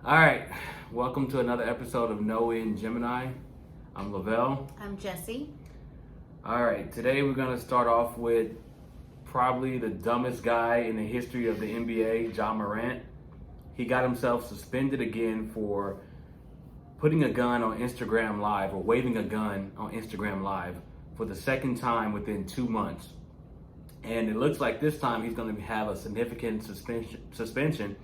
All right, welcome to another episode of Noe and Gemini. I'm Lavelle. I'm Jessie. All right, today we're going to start off with probably the dumbest guy in the history of the NBA, Morant. He got himself suspended again for putting a gun on Instagram Live or waving a gun on Instagram Live for the second time within 2 months. And it looks like this time he's going to have a significant suspension.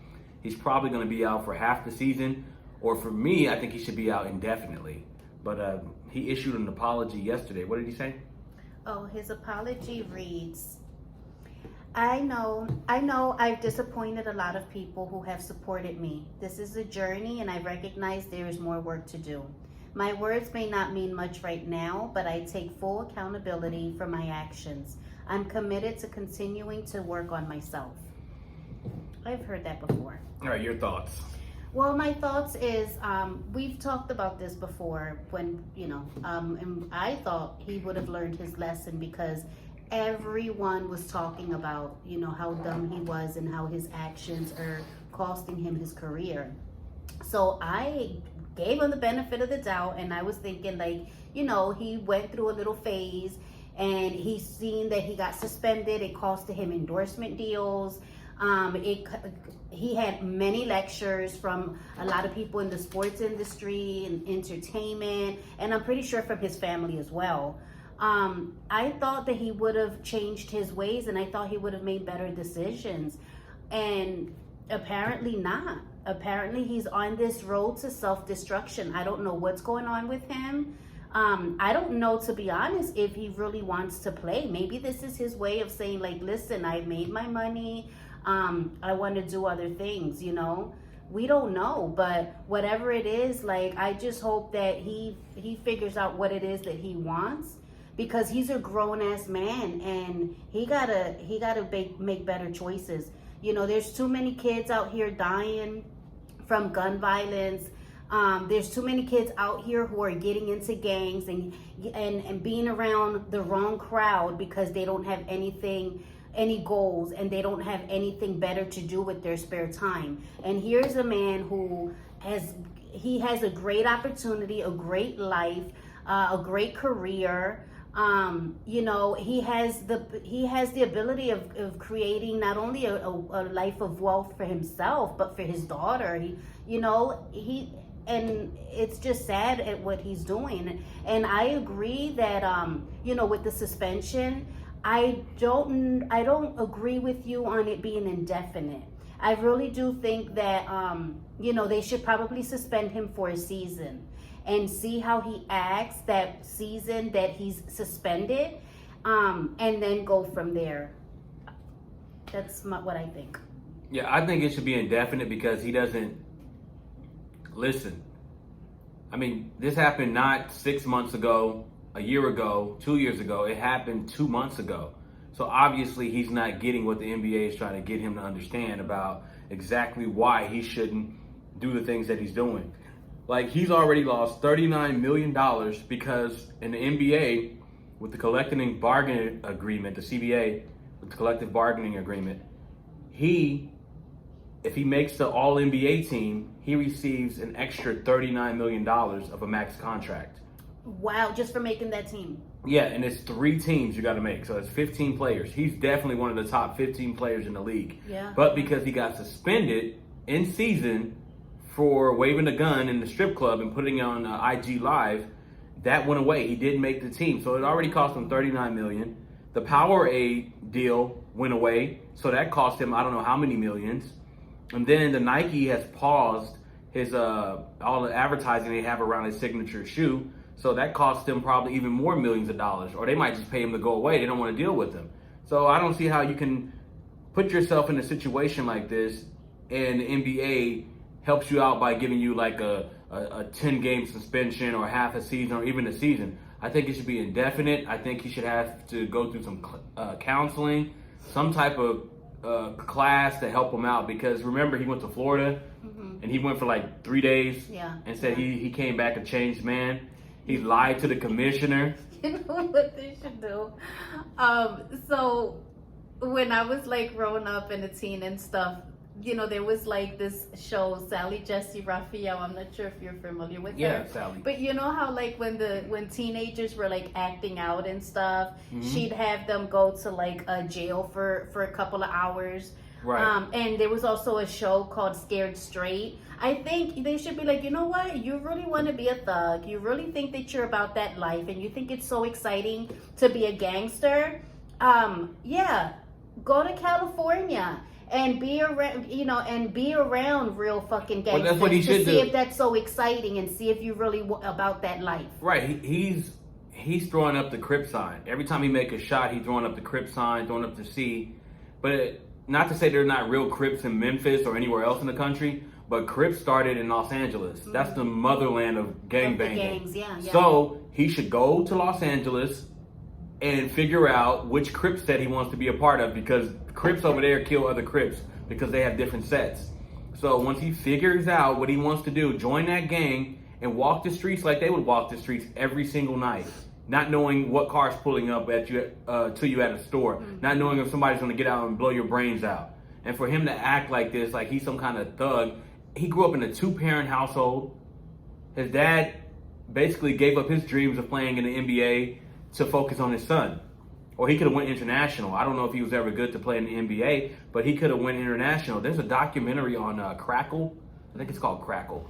He's probably going to be out for half the season, or for me, I think he should be out indefinitely. But he issued an apology yesterday. What did he say? Oh, his apology reads, I know I've disappointed a lot of people who have supported me. This is a journey and I recognize there is more work to do. My words may not mean much right now, but I take full accountability for my actions. I'm committed to continuing to work on myself. I've heard that before. All right, your thoughts. Well, my thoughts is we've talked about this before when, and I thought he would have learned his lesson because everyone was talking about, how dumb he was and how his actions are costing him his career. So I gave him the benefit of the doubt and I was thinking he went through a little phase and he's seen that he got suspended. It costed him endorsement deals. He had many lectures from a lot of people in the sports industry and entertainment, and I'm pretty sure from his family as well. I thought that he would have changed his ways and I thought he would have made better decisions. And apparently not. Apparently he's on this road to self-destruction. I don't know what's going on with him. I don't know, to be honest, if he really wants to play. Maybe this is his way of saying, listen, I made my money. I want to do other things, we don't know, but whatever it is, I just hope that he figures out what it is that he wants, because he's a grown-ass man and he gotta make better choices. There's too many kids out here dying from gun violence. There's too many kids out here who are getting into gangs and being around the wrong crowd because they don't have any goals and they don't have anything better to do with their spare time. And here's a man who has a great opportunity, a great life, a great career. He has the ability of creating not only a life of wealth for himself but for his daughter. And it's just sad at what he's doing. And I agree that with the suspension, I don't agree with you on it being indefinite. I really do think that they should probably suspend him for a season and see how he acts that season that he's suspended, and then go from there. That's what I think. Yeah, I think it should be indefinite because he doesn't listen. I mean, this happened not 6 months ago, a year ago, 2 years ago. It happened 2 months ago. So obviously he's not getting what the NBA is trying to get him to understand about exactly why he shouldn't do the things that he's doing. He's already lost $39 million because in the NBA, with the collective bargaining agreement, the CBA, with the collective bargaining agreement, if he makes the All-NBA team, he receives an extra $39 million of a max contract. Wow, just for making that team. Yeah, and it's 3 teams you got to make, so it's 15 players. He's definitely one of the top 15 players in the league. Yeah. But because he got suspended in season for waving a gun in the strip club and putting it on IG Live, that went away. He didn't make the team, so it already cost him $39 million. The Powerade deal went away, so that cost him I don't know how many millions. And then the Nike has paused his all the advertising they have around his signature shoe. So that cost them probably even more millions of dollars, or they might just pay him to go away. They don't want to deal with him. So I don't see how you can put yourself in a situation like this and the NBA helps you out by giving you a 10-game suspension or half a season or even a season. I think it should be indefinite. I think he should have to go through some counseling, some type of class to help him out, because remember he went to Florida and he went for 3 days and said he came back a changed man. He lied to the commissioner. You know what they should do? So when I was growing up and a teen and stuff, there was like this show, Sally Jesse Raphael. I'm not sure if you're familiar with her. Yeah, Sally. But you know how like when teenagers were like acting out and stuff, she'd have them go to like a jail for a couple of hours. Right. And there was also a show called Scared Straight. I think they should be like, you know what? You really want to be a thug. You really think that you're about that life, and you think it's so exciting to be a gangster. Yeah, go to California and be around, real fucking gangsters. Well, that's what he should see do. if that's so exciting, and see if you really about that life. Right. He's throwing up the Crip sign. Every time he make a shot, he's throwing up the Crip sign, throwing up the C. But not to say they're not real Crips in Memphis or anywhere else in the country, but Crips started in Los Angeles. That's the motherland of gangbanging. Gangs, yeah. So he should go to Los Angeles and figure out which Crip set he wants to be a part of, because Crips over there kill other Crips because they have different sets. So once he figures out what he wants to do, join that gang and walk the streets like they would walk the streets every single night. Not knowing what car's pulling up at you to you at a store. Not knowing if somebody's going to get out and blow your brains out. And for him to act like this, like he's some kind of thug. He grew up in a 2-parent household. His dad basically gave up his dreams of playing in the NBA to focus on his son. Or he could have went international. I don't know if he was ever good to play in the NBA, but he could have went international. There's a documentary on Crackle. I think it's called Crackle.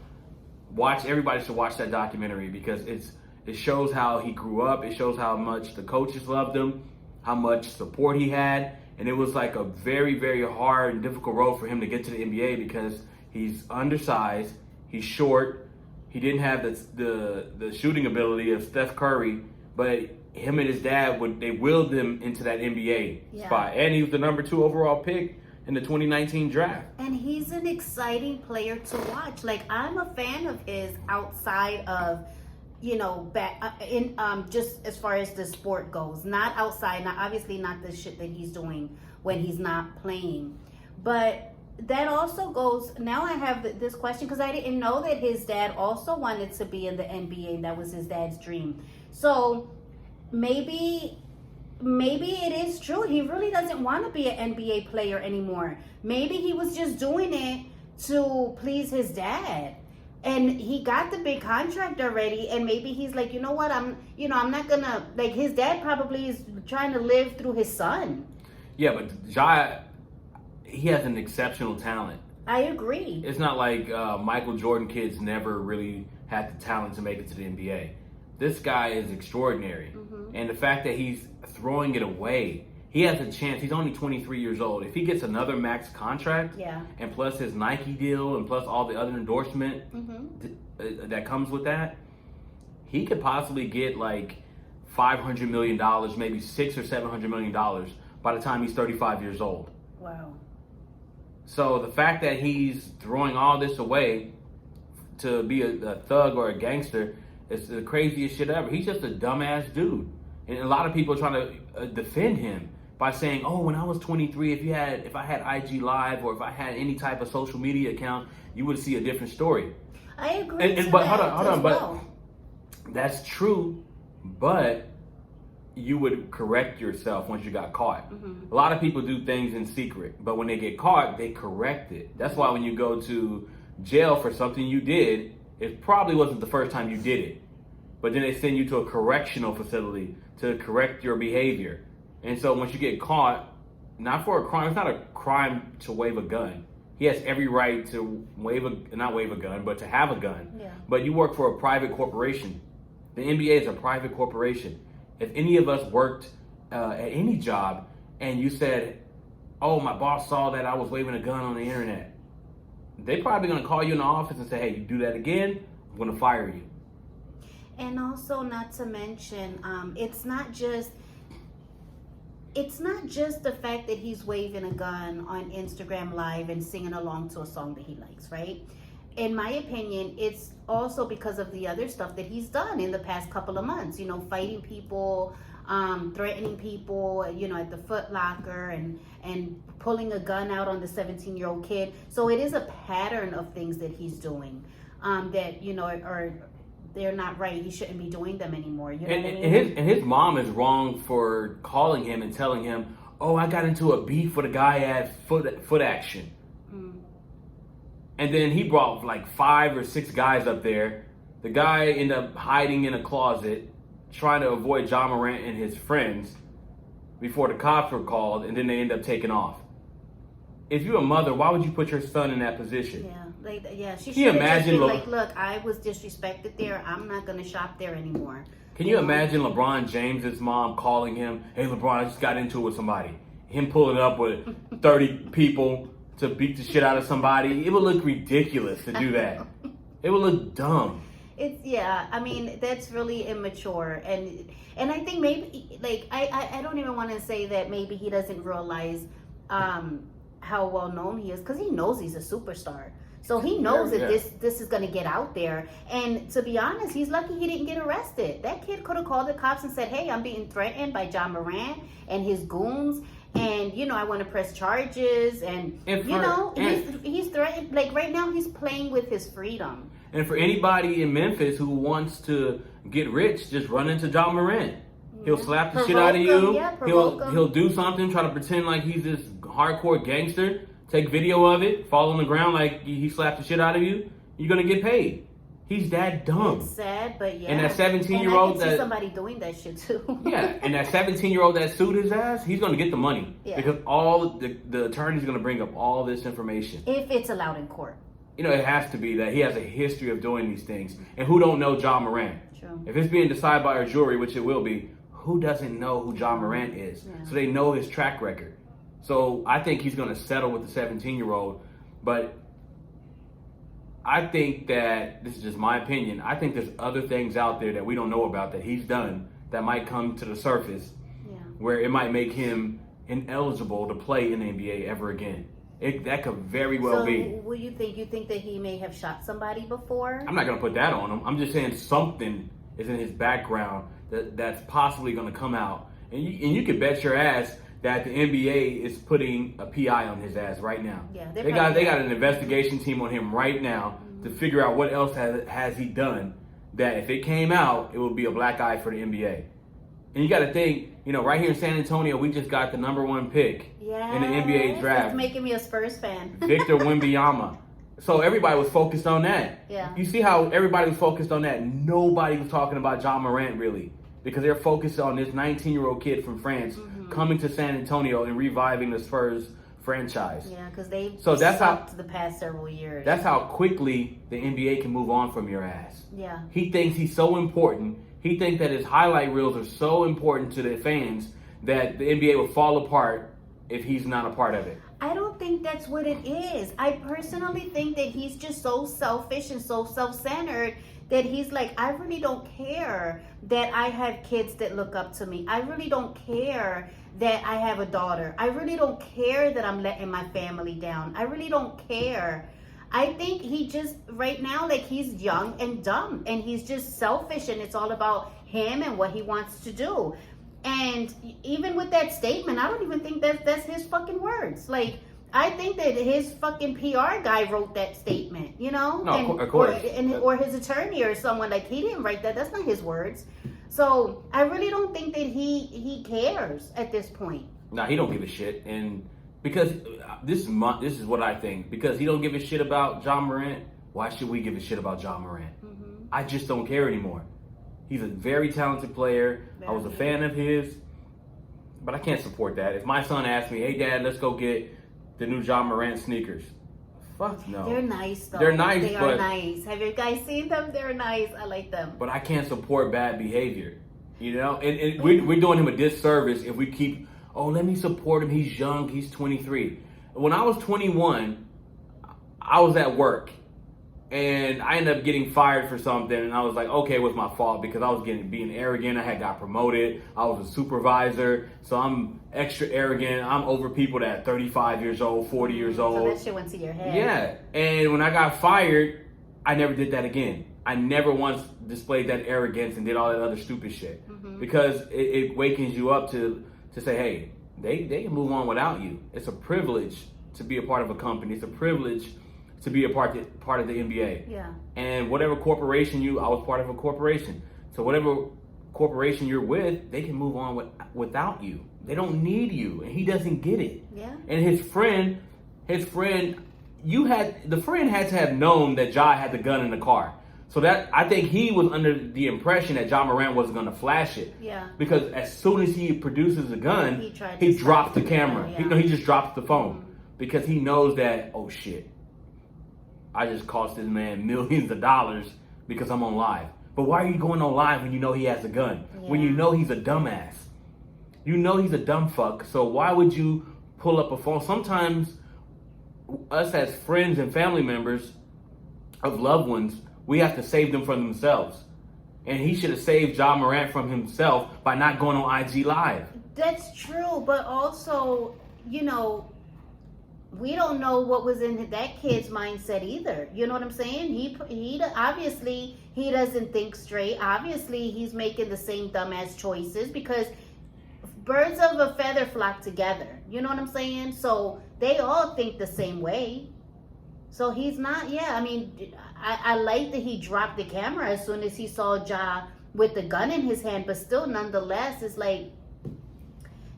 Everybody should watch that documentary, because it shows how he grew up. It shows how much the coaches loved him, how much support he had. And it was like a very, very hard and difficult road for him to get to the NBA, because he's undersized, he's short, he didn't have the shooting ability of Steph Curry, but him and his dad, they willed him into that NBA spot. And he was the number 2 overall pick in the 2019 draft. And he's an exciting player to watch. Like, I'm a fan of his outside of, just as far as the sport goes. Not outside, obviously not the shit that he's doing when he's not playing. But that also goes, now I have this question, because I didn't know that his dad also wanted to be in the NBA. That was his dad's dream. So maybe it is true. He really doesn't want to be an NBA player anymore. Maybe he was just doing it to please his dad. And he got the big contract already, and maybe he's like, you know what, I'm not gonna, like, his dad probably is trying to live through his son. Yeah, but Ja, he has an exceptional talent. I agree. It's not like Michael Jordan kids never really had the talent to make it to the NBA. This guy is extraordinary. And the fact that he's throwing it away, he has a chance. He's only 23 years old. If he gets another max contract, and plus his Nike deal, and plus all the other endorsement that comes with that, he could possibly get like $500 million, maybe $600 or $700 million by the time he's 35 years old. Wow. So the fact that he's throwing all this away to be a thug or a gangster is the craziest shit ever. He's just a dumbass dude. And a lot of people are trying to defend him by saying, oh, when I was 23, if I had IG Live, or if I had any type of social media account, you would see a different story. I agree. But hold on. But that's true. But you would correct yourself once you got caught. A lot of people do things in secret, but when they get caught, they correct it. That's why when you go to jail for something you did, it probably wasn't the first time you did it. But then they send you to a correctional facility to correct your behavior. And so once you get caught, not for a crime, it's not a crime to wave a gun. He has every right to not wave a gun, but to have a gun. Yeah. But you work for a private corporation. The NBA is a private corporation. If any of us worked at any job and you said, oh, my boss saw that I was waving a gun on the internet, they're probably going to call you in the office and say, hey, you do that again, I'm going to fire you. And also, not to mention, it's not just the fact that he's waving a gun on Instagram Live and singing along to a song that he likes, right? In my opinion, it's also because of the other stuff that he's done in the past couple of months, fighting people, threatening people, at the Foot Locker, and pulling a gun out on the 17-year-old kid. So it is a pattern of things that he's doing that, are they're not right. He shouldn't be doing them anymore. You know what I mean? And his mom is wrong for calling him and telling him, oh, I got into a beef with a guy at Foot Action. And then he brought like 5 or 6 guys up there. The guy ended up hiding in a closet, trying to avoid John Morant and his friends before the cops were called, and then they end up taking off. If you're a mother, why would you put your son in that position? She Can you should have just imagine? been like, look, I was disrespected there. I'm not going to shop there anymore. Can you imagine LeBron James's mom calling him, "Hey, LeBron, I just got into it with somebody." Him pulling up with 30 people to beat the shit out of somebody. It would look ridiculous to do that. It would look dumb. I mean, that's really immature, and I think maybe like I don't even want to say that maybe he doesn't realize how well known he is, because he knows he's a superstar. So he knows that this is going to get out there. And to be honest, he's lucky he didn't get arrested. That kid could have called the cops and said, "Hey, I'm being threatened by John Morant and his goons, and I want to press charges." And he's threatened. Like right now, he's playing with his freedom. And for anybody in Memphis who wants to get rich, just run into John Morant. He'll slap the shit out of you. He'll do something, try to pretend like he's this hardcore gangster. Take video of it, fall on the ground like he slapped the shit out of you. You're gonna get paid. He's that dumb. It's sad, but yeah. And that 17-year-old that somebody doing that shit too. Yeah, and that 17-year-old that sued his ass, he's gonna get the money because all the attorney's gonna bring up all this information if it's allowed in court. It has to be that he has a history of doing these things. And who don't know John Morant? True. If it's being decided by a jury, which it will be, who doesn't know who John Morant is? Yeah. So they know his track record. So I think he's going to settle with the 17-year-old. But I think that, this is just my opinion, I think there's other things out there that we don't know about that he's done that might come to the surface where it might make him ineligible to play in the NBA ever again. That could very well be. What do you think? You think that he may have shot somebody before? I'm not going to put that on him. I'm just saying something is in his background that's possibly going to come out. And you can bet your ass that the NBA is putting a PI on his ass right now. Yeah, they got an investigation team on him right now to figure out what else has he done that if it came out, it would be a black eye for the NBA. And you got to think, right here in San Antonio, we just got the #1 pick in the NBA draft. It's making me a Spurs fan. Victor Wembanyama. So everybody was focused on that. Yeah. You see how everybody was focused on that? Nobody was talking about John Morant really, because they're focused on this 19-year-old kid from France coming to San Antonio and reviving the Spurs franchise. Yeah, because they've sucked the past several years. That's how quickly the NBA can move on from your ass. Yeah. He thinks he's so important. He thinks that his highlight reels are so important to the fans that the NBA will fall apart if he's not a part of it. I don't think that's what it is. I personally think that he's just so selfish and so self-centered that he's like, I really don't care that I have kids that look up to me. I really don't care that I have a daughter. I really don't care that I'm letting my family down. I really don't care. I think he just, right now, like, he's young and dumb, and he's just selfish, and it's all about him and what he wants to do. And even with that statement, I don't even think that's his fucking words. Like, I think that his fucking PR guy wrote that statement, No, of course. Or his attorney or someone. Like, he didn't write that. That's not his words. So I really don't think that he cares at this point. Nah, he don't give a shit. And because this is what I think. Because he don't give a shit about John Morant, why should we give a shit about John Morant? I just don't care anymore. He's a very talented player. I was a fan of his. But I can't support that. If my son asked me, "Hey, Dad, let's go get the new John Morant sneakers." Fuck no. They're nice, though. They're nice, They are nice. Have you guys seen them? They're nice. I like them. But I can't support bad behavior. And we're doing him a disservice if we keep, let me support him. He's young. He's 23. When I was 21, I was at work. And I ended up getting fired for something, and I was like, okay, it was my fault because I was being arrogant. I had got promoted. I was a supervisor, so I'm extra arrogant. I'm over people that are 35 years old, 40 years old. So that shit went to your head. Yeah, and when I got fired, I never did that again. I never once displayed that arrogance and did all that other stupid shit because it wakens you up to say, hey, they can move on without you. It's a privilege to be a part of a company. It's a privilege to be a part of the NBA. Yeah. And whatever corporation I was part of a corporation. So whatever corporation you're with, they can move on without you. They don't need you. And he doesn't get it. Yeah. And his friend, the friend had to have known that Ja had the gun in the car. So that I think he was under the impression that Ja Morant wasn't going to flash it. Yeah. Because as soon as he produces the gun, he drops the camera. Yeah. He just drops the phone because he knows that, oh shit, I just cost this man millions of dollars because I'm on live. But why are you going on live when you know he has a gun? Yeah. When you know he's a dumbass? You know he's a dumb fuck. So why would you pull up a phone? Sometimes us as friends and family members of loved ones, we have to save them from themselves. And he should have saved Ja Morant from himself by not going on IG Live. That's true, but also, you know, we don't know what was in that kid's mindset either. You know what I'm saying? He obviously he doesn't think straight. Obviously, he's making the same dumbass choices because birds of a feather flock together. You know what I'm saying? So they all think the same way. So he's not. Yeah, I mean, I like that he dropped the camera as soon as he saw Ja with the gun in his hand, but still, nonetheless, it's like,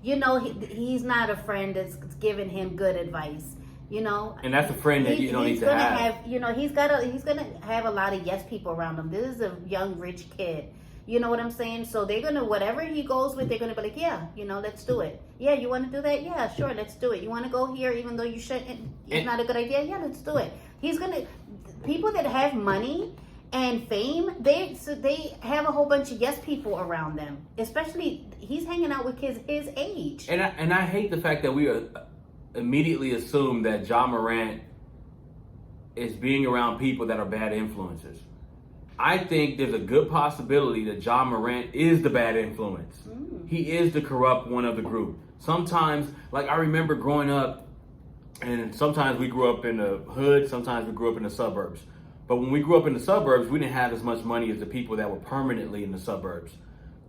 you know, he's not a friend that's giving him good advice, you know. And that's a friend that you don't need to have. You know, he's gonna have a lot of yes people around him. This is a young rich kid. You know what I'm saying? So they're gonna, whatever he goes with, they're gonna be like, yeah, you know, let's do it. Yeah, you want to do that? Yeah, sure, let's do it. You want to go here, even though you shouldn't? It's not a good idea. Yeah, let's do it. He's gonna. People that have money and fame, they have a whole bunch of yes people around them. Especially, he's hanging out with kids his age. And I hate the fact that we immediately assume that Ja Morant is being around people that are bad influences. I think there's a good possibility that Ja Morant is the bad influence. He is the corrupt one of the group. Sometimes, like I remember growing up, and sometimes we grew up in the hood, sometimes we grew up in the suburbs. But when we grew up in the suburbs, we didn't have as much money as the people that were permanently in the suburbs.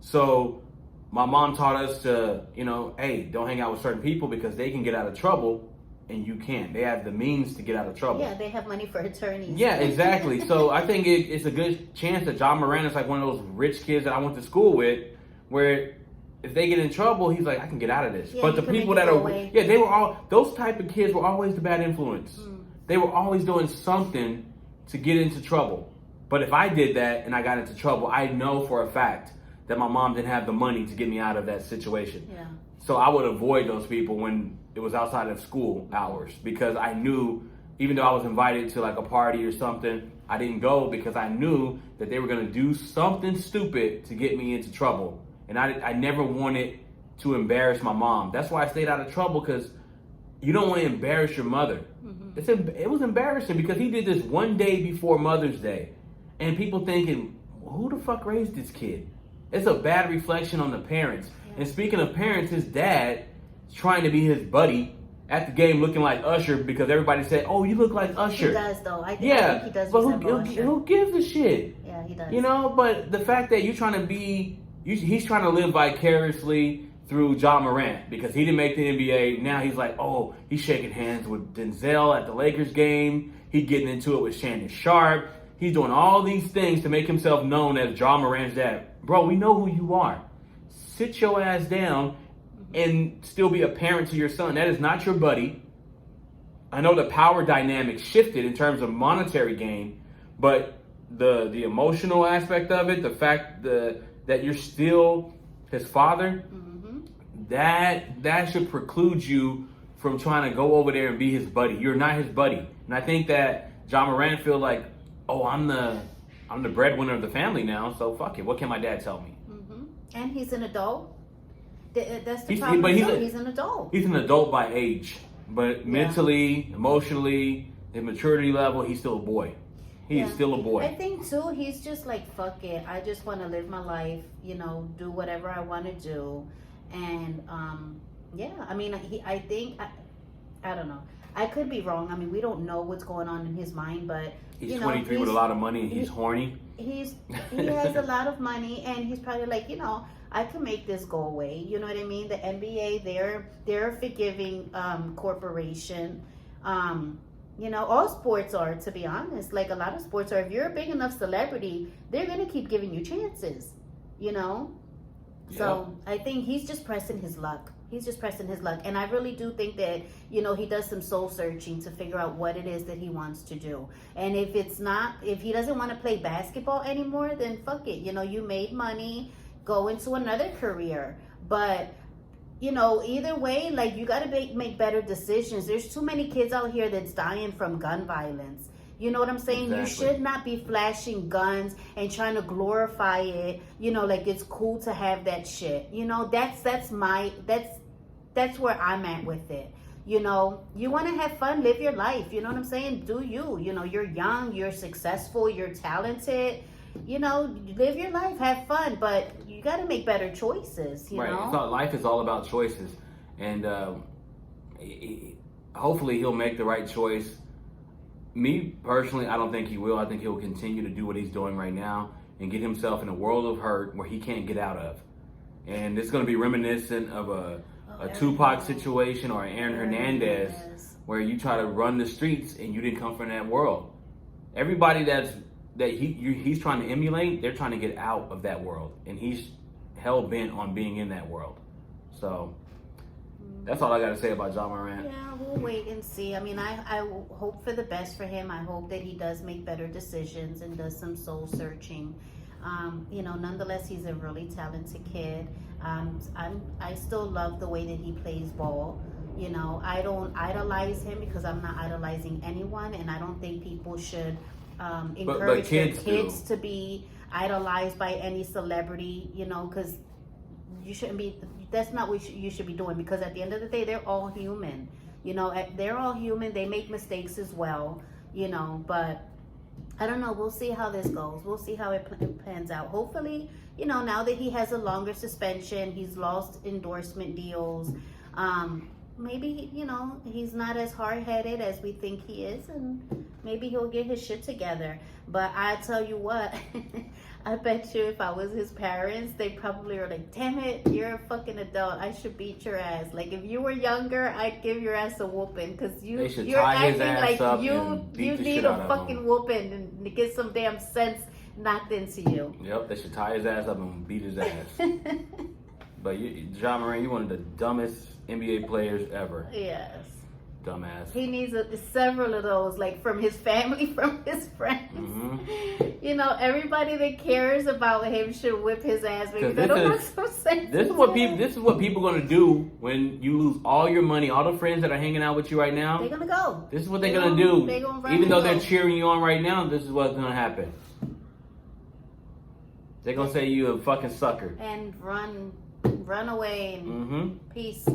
So my mom taught us to, you know, hey, don't hang out with certain people because they can get out of trouble and you can't. They have the means to get out of trouble. Yeah, they have money for attorneys. Yeah, exactly. So I think it's a good chance that Ja Morant is like one of those rich kids that I went to school with, where if they get in trouble, he's like, I can get out of this. Yeah, but the people that are, they were all, those type of kids were always the bad influence. They were always doing something to get into trouble. But if I did that and I got into trouble, I know for a fact that my mom didn't have the money to get me out of that situation. Yeah. So I would avoid those people when it was outside of school hours, because I knew, even though I was invited to like a party or something, I didn't go because I knew that they were going to do something stupid to get me into trouble. And I never wanted to embarrass my mom. That's why I stayed out of trouble, because you don't want to embarrass your mother. It was embarrassing because he did this one day before Mother's Day. And people thinking, well, who the fuck raised this kid? It's a bad reflection on the parents. Yeah. And speaking of parents, his dad is trying to be his buddy at the game looking like Usher because everybody said, oh, you look like Usher. He does, though. I think he does. But who gives a shit? Yeah, he does. You know, but the fact that you're trying to be, he's trying to live vicariously through Ja Morant because he didn't make the NBA. Now he's like, oh, he's shaking hands with Denzel at the Lakers game. He's getting into it with Shannon Sharp. He's doing all these things to make himself known as Ja Morant's dad. Bro, we know who you are. Sit your ass down and still be a parent to your son. That is not your buddy. I know the power dynamic shifted in terms of monetary gain, but the emotional aspect of it, the fact that you're still his father, that should preclude you from trying to go over there and be his buddy. You're not his buddy. And I think that Ja Morant feel like, oh, I'm the breadwinner of the family now, so fuck it. What can my dad tell me? And he's an adult. That's the problem. He's an adult. He's an adult by age, but mentally, emotionally, his maturity level, he's still a boy. He's still a boy. I think too, he's just like, fuck it. I just want to live my life, you know, do whatever I want to do. And I mean, I don't know. I could be wrong. I mean, we don't know what's going on in his mind, but he's 23 with a lot of money and he's horny. He has a lot of money, and he's probably like, you know, I can make this go away. You know what I mean? The NBA, they're a forgiving corporation. You know, all sports are, to be honest. Like a lot of sports are. If you're a big enough celebrity, they're gonna keep giving you chances. You know. So I think he's just pressing his luck. He's just pressing his luck. And I really do think that, you know, he does some soul searching to figure out what it is that he wants to do. And if he doesn't want to play basketball anymore, then fuck it. You know, you made money, go into another career. But, you know, either way, like, you got to make better decisions. There's too many kids out here that's dying from gun violence. You know what I'm saying? Exactly. You should not be flashing guns and trying to glorify it. You know, like it's cool to have that shit. You know, that's where I'm at with it. You know, you want to have fun, live your life. You know what I'm saying? Do you? You know, you're young, you're successful, you're talented. You know, live your life, have fun, but you got to make better choices. You know, life is all about choices, and hopefully he'll make the right choice. Me personally, I don't think he will. I think he'll continue to do what he's doing right now and get himself in a world of hurt where he can't get out of. And it's going to be reminiscent of a Tupac situation or an Aaron Hernandez, where you try to run the streets and you didn't come from that world. Everybody that he's trying to emulate, they're trying to get out of that world, and he's hell bent on being in that world. So that's all I got to say about Ja Morant. Yeah, we'll wait and see. I mean, I hope for the best for him. I hope that he does make better decisions and does some soul searching. You know, nonetheless, he's a really talented kid. I still love the way that he plays ball. You know, I don't idolize him because I'm not idolizing anyone, and I don't think people should encourage their kids to be idolized by any celebrity. You know, because you shouldn't be. That's not what you should be doing, because at the end of the day, they're all human. You know, they're all human. They make mistakes as well. You know, but I don't know. We'll see how this goes. We'll see how it pans out. Hopefully, you know, now that he has a longer suspension, he's lost endorsement deals. Maybe, you know, he's not as hard-headed as we think he is, and maybe he'll get his shit together. But I tell you what, I bet you if I was his parents, they probably were like, damn it, you're a fucking adult. I should beat your ass. Like, if you were younger, I'd give your ass a whooping, because you're acting like you need a fucking whooping and get some damn sense knocked into you. Yep, they should tie his ass up and beat his ass. But Ja Morant, you're one of the dumbest NBA players ever. Yes. Dumbass. He needs several of those, like from his family, from his friends. Mm-hmm. You know, everybody that cares about him should whip his ass. Maybe that'll make some sense. This is what people are gonna do when you lose all your money. All the friends that are hanging out with you right now, they're gonna go. This is what they're gonna do. Even though they're cheering you on right now, this is what's gonna happen. They're gonna say you a fucking sucker and run away and peace.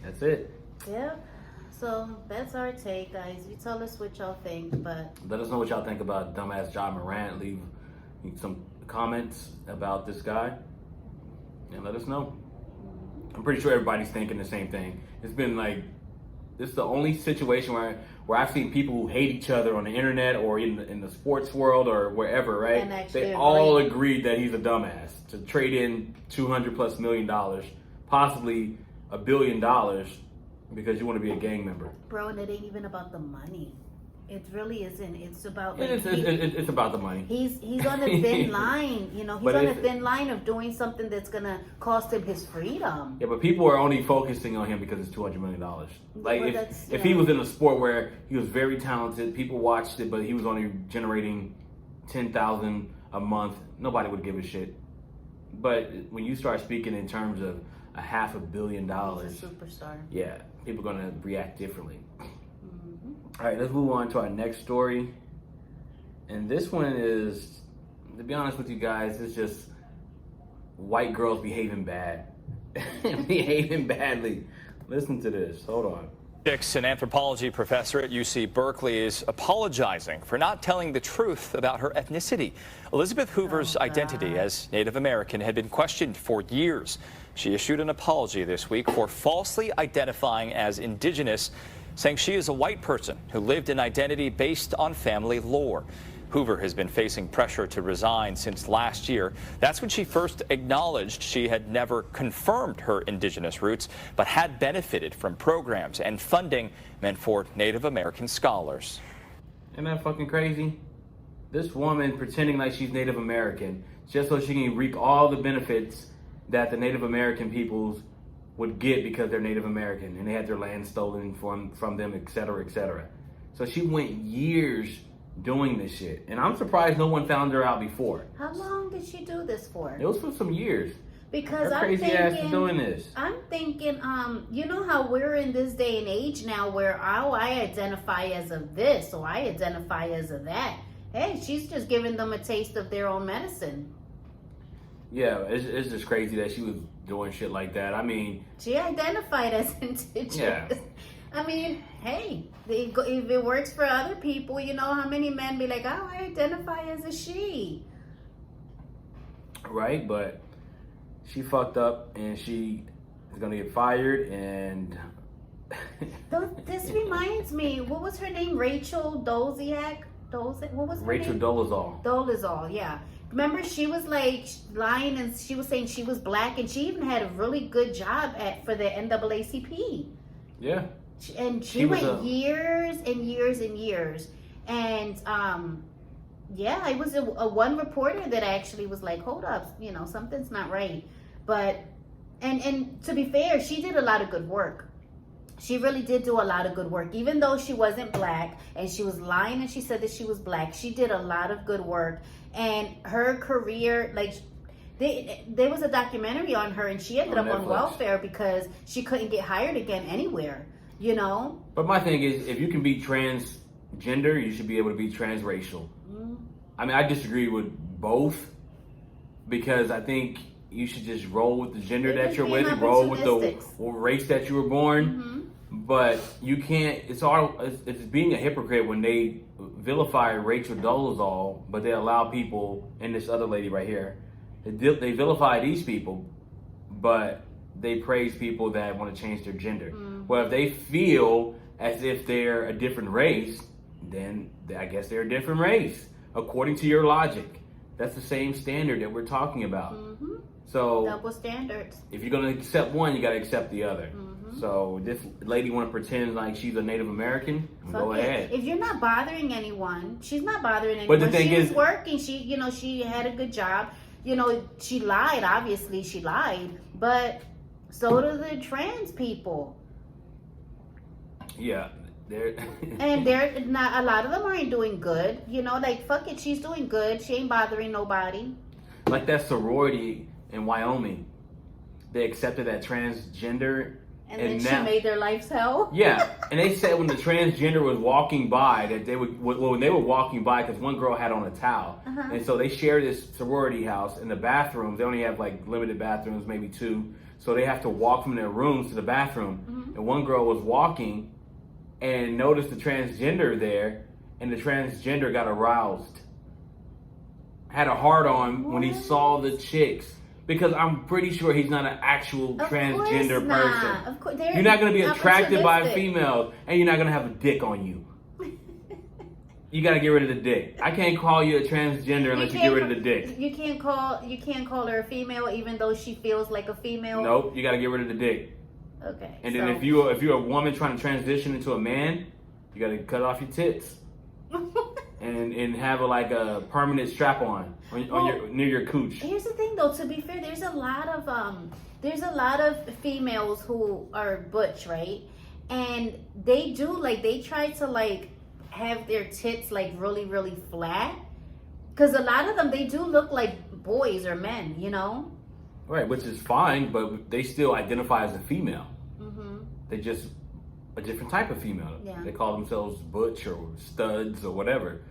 That's it. Yep. So that's our take, guys. You tell us what y'all think, but let us know what y'all think about dumbass Ja Morant. Leave some comments about this guy and let us know. I'm pretty sure everybody's thinking the same thing. It's been like, this is the only situation where I've seen people who hate each other on the internet or in the sports world or wherever, right? They all agreed that he's a dumbass to trade in $200+ million, possibly $1 billion, because you want to be a gang member. Bro, and it ain't even about the money. It really isn't. It's about it's about the money. He's on a thin line, you know. He's on a thin line of doing something that's gonna cost him his freedom. Yeah, but people are only focusing on him because it's $200 million. Like if he was in a sport where he was very talented, people watched it, but he was only generating $10,000 a month, nobody would give a shit. But when you start speaking in terms of $500 million, he's a superstar. Yeah, people are gonna react differently. All right, let's move on to our next story. And this one is, to be honest with you guys, it's just white girls behaving bad. Behaving badly. Listen to this. Hold on. An anthropology professor at UC Berkeley is apologizing for not telling the truth about her ethnicity. Elizabeth Hoover's identity as Native American had been questioned for years. She issued an apology this week for falsely identifying as indigenous, saying she is a white person who lived an identity based on family lore. Hoover has been facing pressure to resign since last year. That's when she first acknowledged she had never confirmed her indigenous roots, but had benefited from programs and funding meant for Native American scholars. Isn't that fucking crazy? This woman pretending like she's Native American just so she can reap all the benefits that the Native American peoples would get because they're Native American and they had their land stolen from them, et cetera, et cetera. So she went years doing this shit. And I'm surprised no one found her out before. How long did she do this for? It was for some years. Because Her I'm crazy thinking, ass is doing this. I'm thinking, you know how we're in this day and age now where, oh, I identify as a this or I identify as a that. Hey, she's just giving them a taste of their own medicine. Yeah, it's just crazy that she was doing shit like that. I mean, she identified as indigenous. Yeah. I mean, hey, if it works for other people, you know how many men be like, oh, I identify as a she. Right, but she fucked up and she is gonna get fired. And this reminds me, what was her name? Rachel Dolezal? What was her Rachel name? Dolezal, yeah. Remember, she was like lying and she was saying she was black, and she even had a really good job for the NAACP. Yeah. And she went years and years and years. And yeah, it was a one reporter that actually was like, hold up, you know, something's not right. But and to be fair, she did a lot of good work. She really did do a lot of good work. Even though she wasn't black and she was lying and she said that she was black, she did a lot of good work. And her career, like, there was a documentary on her and she ended up on welfare because she couldn't get hired again anywhere, you know? But my thing is, if you can be transgender, you should be able to be transracial. Mm. I mean, I disagree with both because I think you should just roll with the gender that you're with, roll with the race that you were born. Mm-hmm. But you can't, it's being a hypocrite when they vilify Rachel Dolezal, but they allow people, and this other lady right here, they vilify these people, but they praise people that want to change their gender. Mm-hmm. Well, if they feel as if they're a different race, then I guess they're a different race, according to your logic. That's the same standard that we're talking about. Mm-hmm. So double standards. If you're gonna accept one, you gotta accept the other. Mm-hmm. So this lady want to pretend like she's a Native American. Go ahead. If you're not bothering anyone, she's not bothering anyone. But the thing is, she was working. She had a good job. You know, she lied. Obviously, she lied. But so do the trans people. Yeah. And they're not. A lot of them aren't doing good. You know, like fuck it. She's doing good. She ain't bothering nobody. Like that sorority in Wyoming, they accepted that transgender, and then she made their lives hell. Yeah, and they said when the transgender was walking by that they would, when they were walking by, because one girl had on a towel, and so they share this sorority house. In the bathrooms, they only have like limited bathrooms, maybe 2, so they have to walk from their rooms to the bathroom. And one girl was walking and noticed the transgender there, and the transgender got aroused, had a hard on when he saw the chicks. Because I'm pretty sure he's not an actual transgender person. Of course, you're not going to be attracted by a female, and you're not going to have a dick on you. You got to get rid of the dick. I can't call you a transgender unless you get rid of the dick. You can't call her a female even though she feels like a female. Nope, you got to get rid of the dick. Okay. And then if you're a woman trying to transition into a man, you got to cut off your tits. And have a permanent strap on near your cooch. Here's the thing, though. To be fair, there's a lot of females who are butch, right? And they try to have their tits really, really flat. Because a lot of them, they do look like boys or men, you know. Right, which is fine, but they still identify as a female. Mm-hmm. They just a different type of female. Yeah. They call themselves butch or studs or whatever.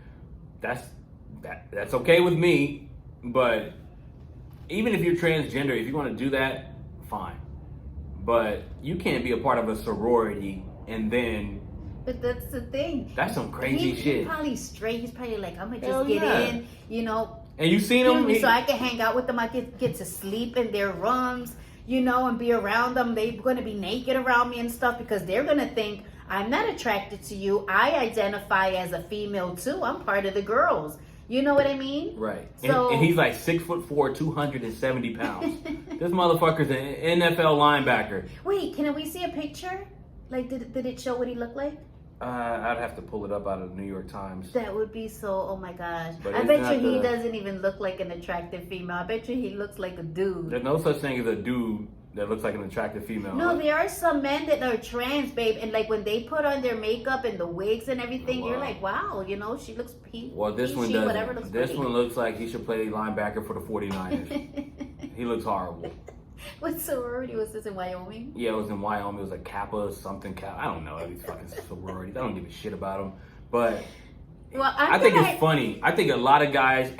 That's okay with me, but even if you're transgender, if you want to do that, fine. But you can't be a part of a sorority and then. But that's the thing. That's some crazy shit. He's probably straight. He's probably like, I'm gonna just get in, you know. And you seen him, so I can hang out with them. I get to sleep in their rooms, you know, and be around them. They're gonna be naked around me and stuff because they're gonna think I'm not attracted to you. I identify as a female too. I'm part of the girls. You know what I mean? Right. So, and he's like 6'4", 270 pounds. This motherfucker's an NFL linebacker. Wait, can we see a picture? Like, did it show what he looked like? I'd have to pull it up out of the New York Times. That would be so, oh my gosh. I bet you he doesn't even look like an attractive female. I bet you he looks like a dude. There's no such thing as a dude that looks like an attractive female. No, there are some men that are trans, babe, and like when they put on their makeup and the wigs and everything, you're like, wow, you know, she looks Well, this one doesn't. This one looks like he should play linebacker for the 49ers. He looks horrible. What sorority was this, in Wyoming? Yeah, it was in Wyoming. It was like Kappa or something. I don't know these fucking sororities. I don't give a shit about them. But well, I think it's funny. I think a lot of guys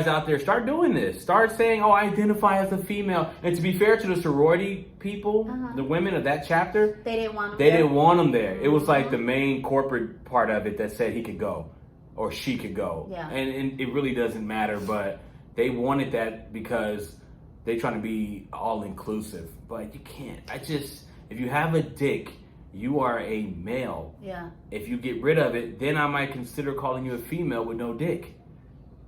out there start doing this. Start saying, "Oh, I identify as a female." And to be fair to the sorority people, the women of that chapter, they didn't want them. They didn't want him there. It was like the main corporate part of it that said he could go or she could go. Yeah. And it really doesn't matter, but they wanted that because they trying to be all inclusive. But you can't. If you have a dick, you are a male. Yeah. If you get rid of it, then I might consider calling you a female with no dick.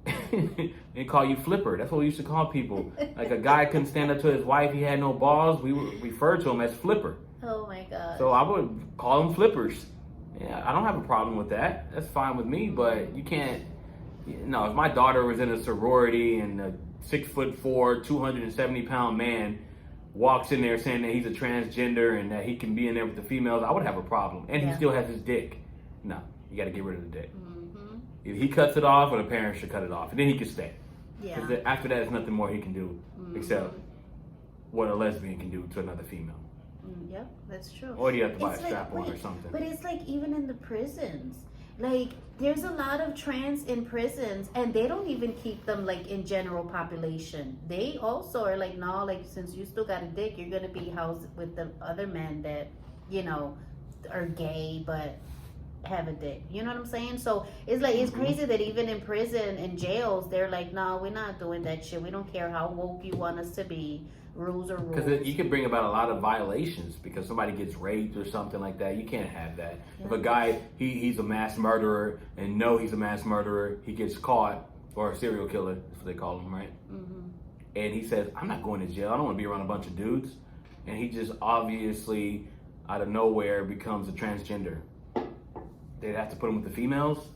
And call you flipper. That's what we used to call people. Like a guy couldn't stand up to his wife, he had no balls, we would refer to him as flipper. Oh my God. So I would call them flippers. Yeah, I don't have a problem with that. That's fine with me, but you can't, if my daughter was in a sorority and a 6'4", 270-pound man walks in there saying that he's a transgender and that he can be in there with the females, I would have a problem. And he still has his dick. No, you got to get rid of the dick. Either he cuts it off or the parents should cut it off, and then he can stay. Yeah. Because after that, there's nothing more he can do except what a lesbian can do to another female. Yep, that's true. Or do you have to buy a strap-on or something? But it's like even in the prisons, like there's a lot of trans in prisons, and they don't even keep them like in general population. They also are like, no, like since you still got a dick, you're gonna be housed with the other men that are gay but have a dick. You know what I'm saying? So it's like it's crazy that even in prison and jails, they're like, no, we're not doing that shit. We don't care how woke you want us to be. Rules are rules. Because you can bring about a lot of violations because somebody gets raped or something like that. You can't have that. Yeah. If a guy, he's a mass murderer and he's a mass murderer, he gets caught, or a serial killer, that's what they call him, right? And he says, I'm not going to jail. I don't want to be around a bunch of dudes. And he just obviously, out of nowhere, becomes a transgender. They'd have to put him with the females?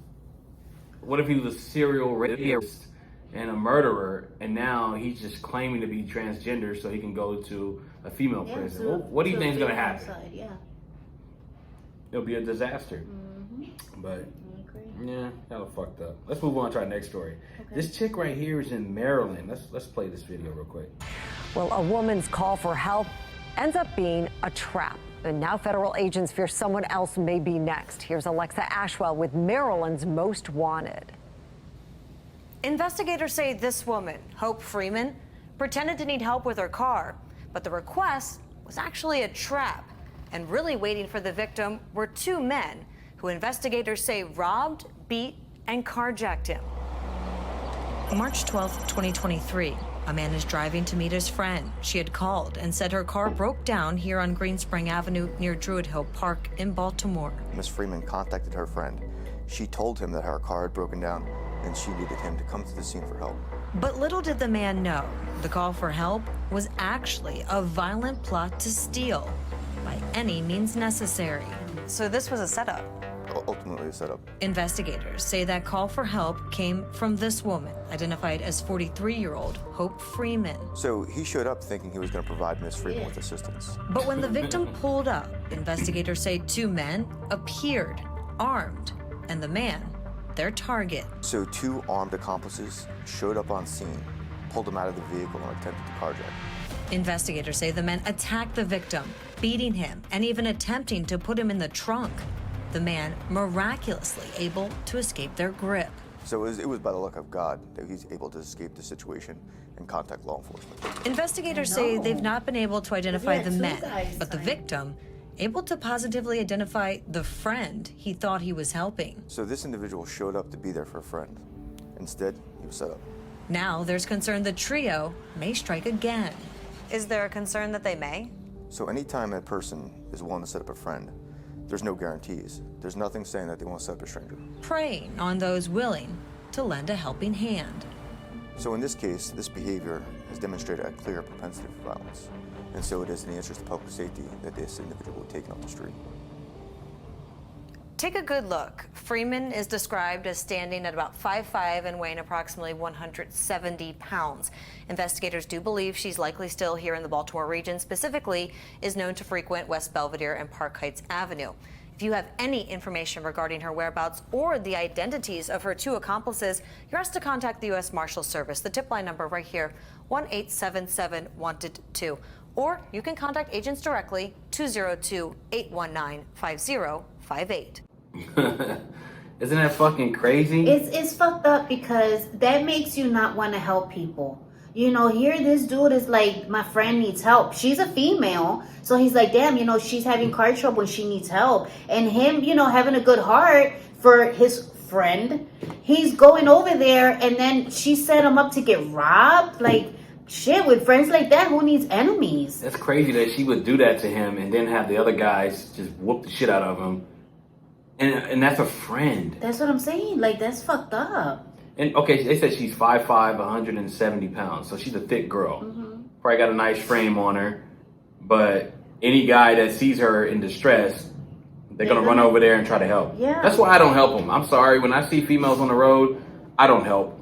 What if he was a serial rapist and a murderer, and now he's just claiming to be transgender so he can go to a female prison? What do you think is going to happen? It'll be a disaster. But, yeah, kind of fucked up. Let's move on to our next story. Okay. This chick right here is in Maryland. Let's play this video real quick. Well, a woman's call for help ends up being a trap. And now federal agents fear someone else may be next. Here's Alexa Ashwell with Maryland's Most Wanted. Investigators say this woman, Hope Freeman, pretended to need help with her car, but the request was actually a trap. And really waiting for the victim were two men who investigators say robbed, beat, and carjacked him. March 12th, 2023. A man is driving to meet his friend. She had called and said her car broke down here on Green Spring Avenue near Druid Hill Park in Baltimore. Miss Freeman contacted her friend. She told him that her car had broken down and she needed him to come to the scene for help. But little did the man know, the call for help was actually a violent plot to steal by any means necessary. So this was a setup. Ultimately a setup. Investigators say that call for help came from this woman, identified as 43-year-old Hope Freeman. So he showed up thinking he was going to provide Miss Freeman with assistance. But when the victim pulled up, investigators say two men appeared, armed, and the man, their target. So two armed accomplices showed up on scene, pulled him out of the vehicle, and attempted to carjack. Investigators say the men attacked the victim, beating him, and even attempting to put him in the trunk. The man miraculously able to escape their grip. So it was by the luck of God that he's able to escape the situation and contact law enforcement. Investigators say they've not been able to identify the men, but the victim able to positively identify the friend he thought he was helping. So this individual showed up to be there for a friend. Instead, he was set up. Now there's concern the trio may strike again. Is there a concern that they may? So anytime a person is willing to set up a friend, there's no guarantees. There's nothing saying that they won't set up a stranger. Preying on those willing to lend a helping hand. So in this case, this behavior has demonstrated a clear propensity for violence. And so it is in the interest of public safety that this individual be taken off the street. take a good look. Freeman is described as standing at about 5'5" and weighing approximately 170 pounds. Investigators do believe she's likely still here in the Baltimore region, specifically is known to frequent West Belvedere and Park Heights Avenue. If you have any information regarding her whereabouts or the identities of her two accomplices, you're asked to contact the U.S. Marshals Service. The tip line number right here, 1-877-WANTED-2. Or you can contact agents directly, 202-819-5058. Isn't that fucking crazy? It's fucked up because that makes you not want to help people. You know, here this dude is like, my friend needs help. She's a female. So he's like, damn, you know, she's having car trouble and she needs help. And him, you know, having a good heart for his friend, he's going over there and then she set him up to get robbed. Like, shit, with friends like that, who needs enemies? That's crazy that she would do that to him and then have the other guys just whoop the shit out of him. And that's a friend. That's what I'm saying. Like, that's fucked up. And okay, they said she's 5'5", 170 pounds, so she's a thick girl. Mm-hmm. Probably got a nice frame on her, but any guy that sees her in distress, they're gonna run over there and try to help. Yeah. That's why I don't help them. I'm sorry, when I see females on the road, I don't help.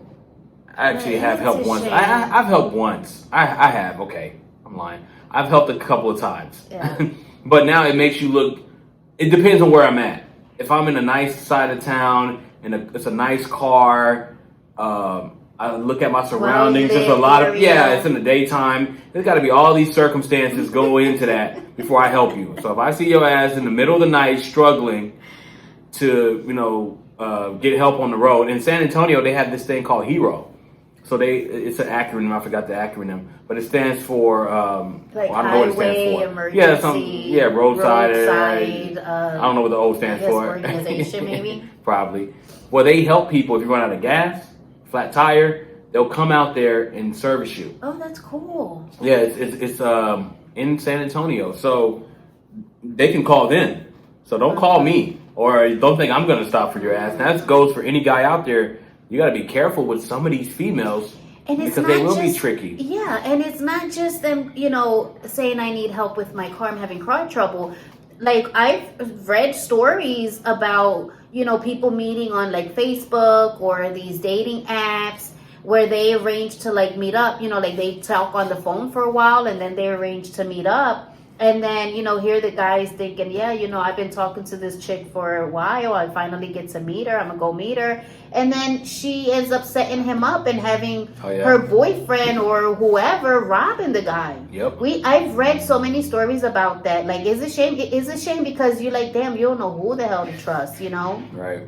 I actually have helped once. I've helped once. I have. Okay, I'm lying. I've helped a couple of times. Yeah. But now it makes you look. It depends on where I'm at. If I'm in a nice side of town and it's a nice car. I look at my surroundings. There's a lot of it's in the daytime. There's got to be all these circumstances go into that before I help you. So if I see your ass in the middle of the night struggling to get help on the road, in San Antonio they have this thing called H.E.R.O. So it's an acronym. I forgot the acronym, but it stands for like I don't know what it stands for. Emergency, roadside. I don't know what the O stands for. Organization maybe. Probably. Well, they help people if you run out of gas. Flat tire, they'll come out there and service you. Oh, that's cool. Yeah, it's in San Antonio, so they can call them. So don't call me, or don't think I'm gonna stop for your ass. And that goes for any guy out there. You gotta be careful with some of these females because they will be tricky. Yeah, and it's not just them, you know, saying I need help with my car, I'm having car trouble. Like, I've read stories about, you know, people meeting on like Facebook or these dating apps where they arrange to like meet up, you know, like they talk on the phone for a while and then they arrange to meet up. And then, you know, here the guy's thinking, yeah, you know, I've been talking to this chick for a while. I finally get to meet her. I'm going to go meet her. And then she ends up setting him up and having her boyfriend or whoever robbing the guy. Yep. I've read so many stories about that. Like, it's a shame. It's a shame because you're like, damn, you don't know who the hell to trust, you know? Right.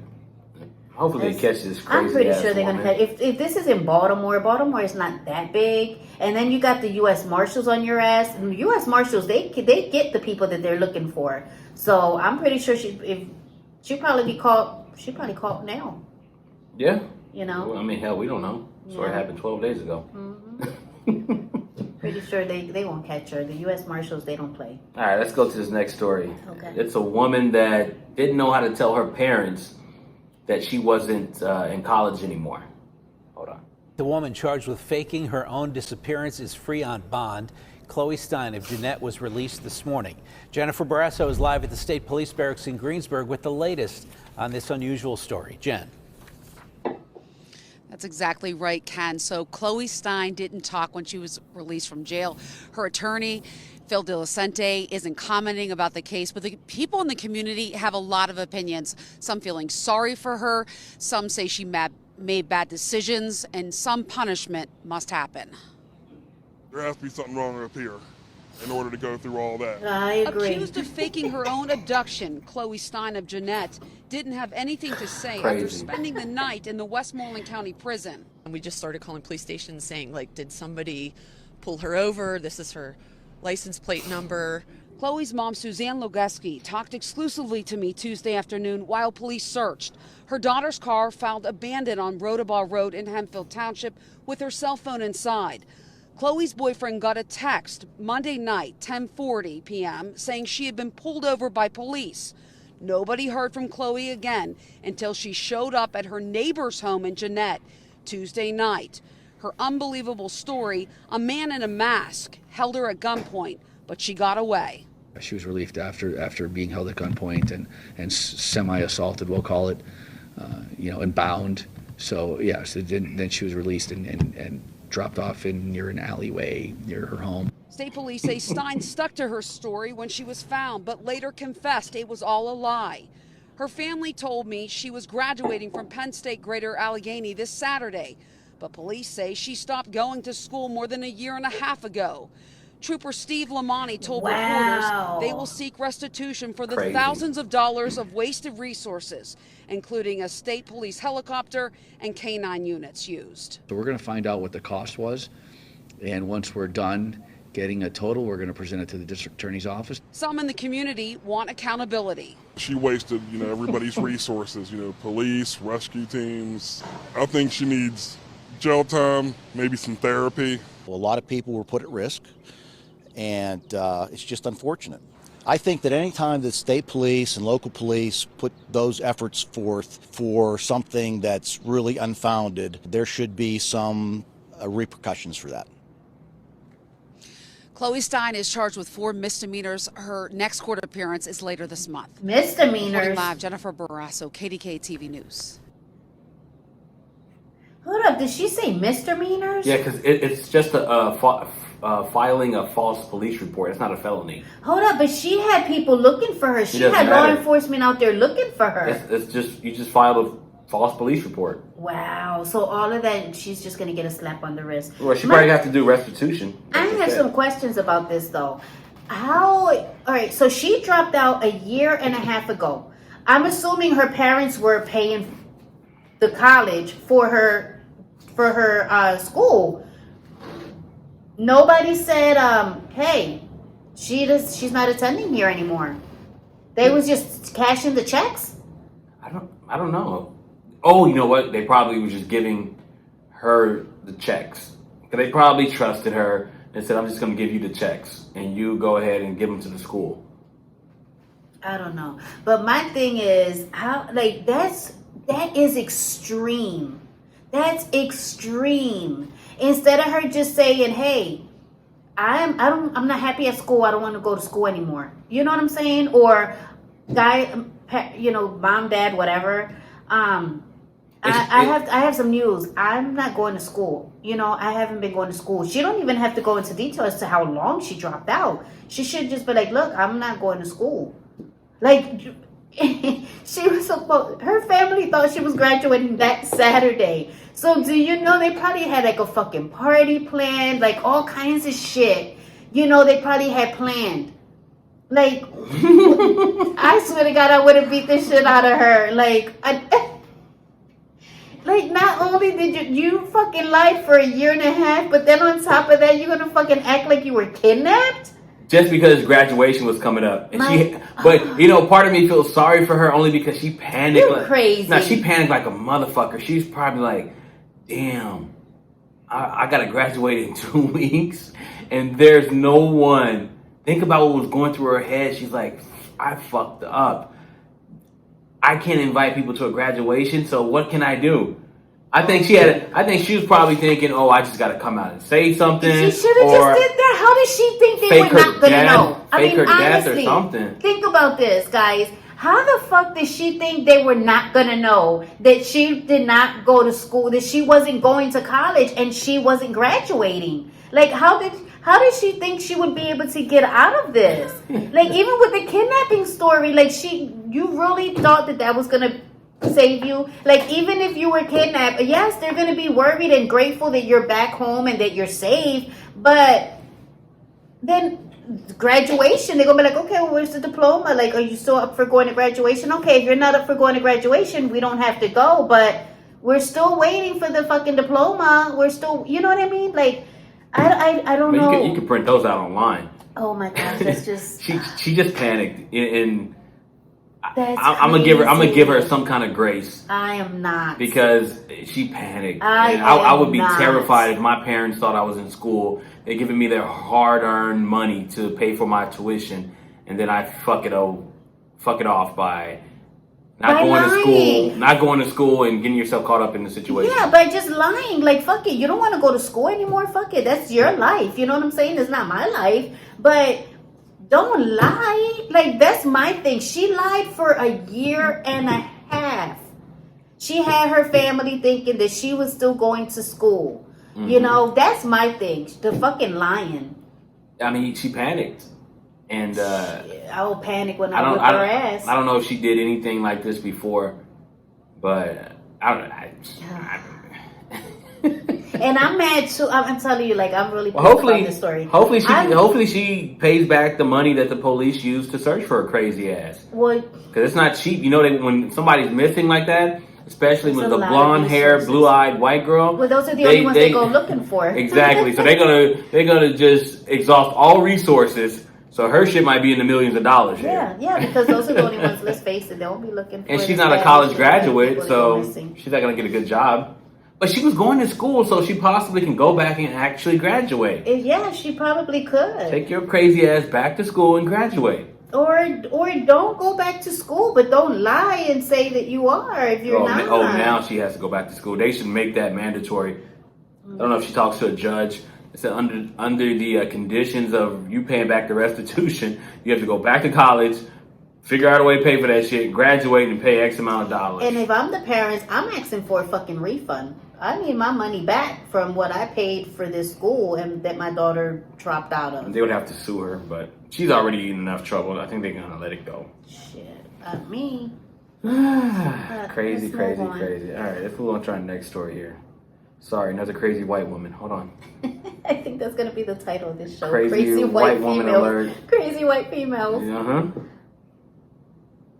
Hopefully they catch this crazy. I'm pretty ass sure they're woman. gonna catch. If this is in Baltimore is not that big, and then you got the U.S. Marshals on your ass. And U.S. Marshals, they get the people that they're looking for. So I'm pretty sure she'd probably be caught. She'd probably caught now. Yeah. You know. Well, I mean, hell, we don't know. So it happened 12 days ago. Mm-hmm. Pretty sure they won't catch her. The U.S. Marshals, they don't play. All right, let's go to this next story. Okay. It's a woman that didn't know how to tell her parents that she wasn't in college anymore. Hold on. The woman charged with faking her own disappearance is free on bond. Chloe Stein of Jeanette was released this morning. Jennifer Barrasso is live at the State Police Barracks in Greensburg with the latest on this unusual story. Jen. That's exactly right, Ken. So Chloe Stein didn't talk when she was released from jail. Her attorney, Phil De La Sente, isn't commenting about the case, but the people in the community have a lot of opinions. Some feeling sorry for her, some say she made bad decisions, and some punishment must happen. There has to be something wrong up here in order to go through all that. I agree. Accused of faking her own abduction, Chloe Stein of Jeanette didn't have anything to say after spending the night in the Westmoreland County prison. And we just started calling police stations saying, like, did somebody pull her over? This is her license plate number. Chloe's mom, Suzanne Logeski, talked exclusively to me Tuesday afternoon while police searched. Her daughter's car found abandoned on Rodabaugh Road in Hempfield Township with her cell phone inside. Chloe's boyfriend got a text Monday night, 10:40 p.m., saying she had been pulled over by police. Nobody heard from Chloe again until she showed up at her neighbor's home in Jeanette Tuesday night. Her unbelievable story, a man in a mask held her at gunpoint, but she got away. She was relieved after being held at gunpoint and semi-assaulted, we'll call it, and bound. So then she was released and dropped off near an alleyway near her home. State police say Stein stuck to her story when she was found, but later confessed it was all a lie. Her family told me she was graduating from Penn State Greater Allegheny this Saturday, but police say she stopped going to school more than a year and a half ago. Trooper Steve Lamani told reporters they will seek restitution for the thousands of dollars of wasted resources, including a state police helicopter and K-9 units used. So we're going to find out what the cost was, and once we're done getting a total, we're going to present it to the district attorney's office. Some in the community want accountability. She wasted, everybody's resources, police, rescue teams. I think she needs jail time, maybe some therapy. Well, a lot of people were put at risk, and it's just unfortunate. I think that any time that state police and local police put those efforts forth for something that's really unfounded, there should be some repercussions for that. Chloe Stein is charged with 4 misdemeanors. Her next court appearance is later this month. Misdemeanors? Reporting live, Jennifer Barrasso, KDK TV News. Hold up, did she say misdemeanors? Yeah, because it's just filing a false police report. It's not a felony. Hold up, but she had people looking for her. She had law enforcement out there looking for her. It's just, you just filed a false police report. Wow, so all of that, she's just going to get a slap on the wrist. Well, she probably have to do restitution. I have some questions about this, though. All right, so she dropped out a year and a half ago. I'm assuming her parents were paying the college for her school. Nobody said, hey, she's not attending here anymore. They was just cashing the checks? I don't know. Oh, you know what? They probably was just giving her the checks. They probably trusted her and said, I'm just going to give you the checks and you go ahead and give them to the school. I don't know. But my thing is, that is extreme. That's extreme. Instead of her just saying, hey, I'm not happy at school. I don't want to go to school anymore. You know what I'm saying? Or mom, dad, whatever. I have some news. I'm not going to school. I haven't been going to school. She don't even have to go into detail as to how long she dropped out. She should just be like, look, I'm not going to school. Like, she was her family thought she was graduating that Saturday. So do you know they probably had like a fucking party planned, like all kinds of shit. They probably had planned. Like, I swear to God, I would have beat the shit out of her. Like, not only did you fucking lied for a year and a half, but then on top of that, you're gonna fucking act like you were kidnapped? Just because graduation was coming up. And part of me feels sorry for her only because she panicked. You're crazy. Now, she panicked like a motherfucker. She's probably like, damn, I gotta graduate in 2 weeks. And there's no one. Think about what was going through her head. She's like, I fucked up. I can't invite people to a graduation, so what can I do? I think she was probably thinking, oh, I just got to come out and say something. She should have just did that. How did she think they were not going to know? Fake her death or something. Think about this, guys. How the fuck did she think they were not going to know that she did not go to school, that she wasn't going to college and she wasn't graduating? Like, how did she think she would be able to get out of this? Like, even with the kidnapping story, like, you really thought that was going to save you? Like, even if you were kidnapped, yes, they're going to be worried and grateful that you're back home and that you're safe, but then graduation, they're going to be like, okay, well, where's the diploma? Like, are you still up for going to graduation? Okay, if you're not up for going to graduation, we don't have to go, but we're still waiting for the fucking diploma. We're still, you know what I mean? Like, I don't know. You can print those out online. Oh my gosh, that's just she just panicked and I'm gonna give her some kind of grace. I am not, because she panicked. I would be terrified if my parents thought I was in school. They're giving me their hard-earned money to pay for my tuition, and then I fuck it off by not going to school and getting yourself caught up in the situation. Yeah, by just lying. Like, fuck it. You don't want to go to school anymore? Fuck it. That's your life. You know what I'm saying? It's not my life. But don't lie. Like, that's my thing. She lied for a year and a half. She had her family thinking that she was still going to school. Mm-hmm. You know, that's my thing. The fucking lying. I mean, she panicked. And I will panic when I whip her ass. I don't know if she did anything like this before, but and I'm mad too. I'm telling you, like, I'm really pissed about this story. Hopefully she pays back the money that the police used to search for her crazy ass. Well, because it's not cheap. You know, when somebody's missing like that, especially with the blonde hair, blue-eyed white girl. Well, those are the only ones they go looking for. Exactly. So they're gonna just exhaust all resources. So her shit might be in the millions of dollars here. Yeah, because those are the only ones. Let's face it, they won't be looking for. And she's not a college graduate, so she's not gonna get a good job. But she was going to school, so she possibly can go back and actually graduate. Yeah, she probably could. Take your crazy ass back to school and graduate. Or don't go back to school, but don't lie and say that you are if you're not. Now she has to go back to school. They should make that mandatory. I don't know if she talks to a judge. It's under the conditions of you paying back the restitution, you have to go back to college, figure out a way to pay for that shit, graduate, and pay X amount of dollars. And if I'm the parents, I'm asking for a fucking refund. I need my money back from what I paid for this school and that my daughter dropped out of. They would have to sue her, but she's already in enough trouble. I think they're gonna let it go. Shit, not me. Crazy. All right, let's move on to our next story here. Sorry, another crazy white woman. Hold on. I think that's gonna be the title of this show. Crazy white woman alert. Crazy white females.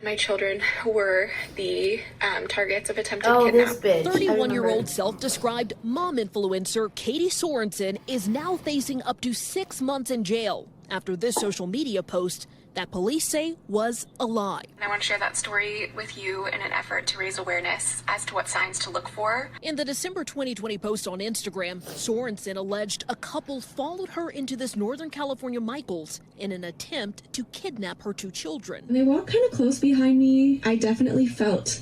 My children were the targets of attempted kidnapping. This bitch. 31-year-old self-described mom influencer Katie Sorensen is now facing up to 6 months in jail after this social media post that police say was a lie. I want to share that story with you in an effort to raise awareness as to what signs to look for. In the December 2020 post on Instagram, Sorensen alleged a couple followed her into this Northern California Michaels in an attempt to kidnap her 2 children. They walked kind of close behind me. I definitely felt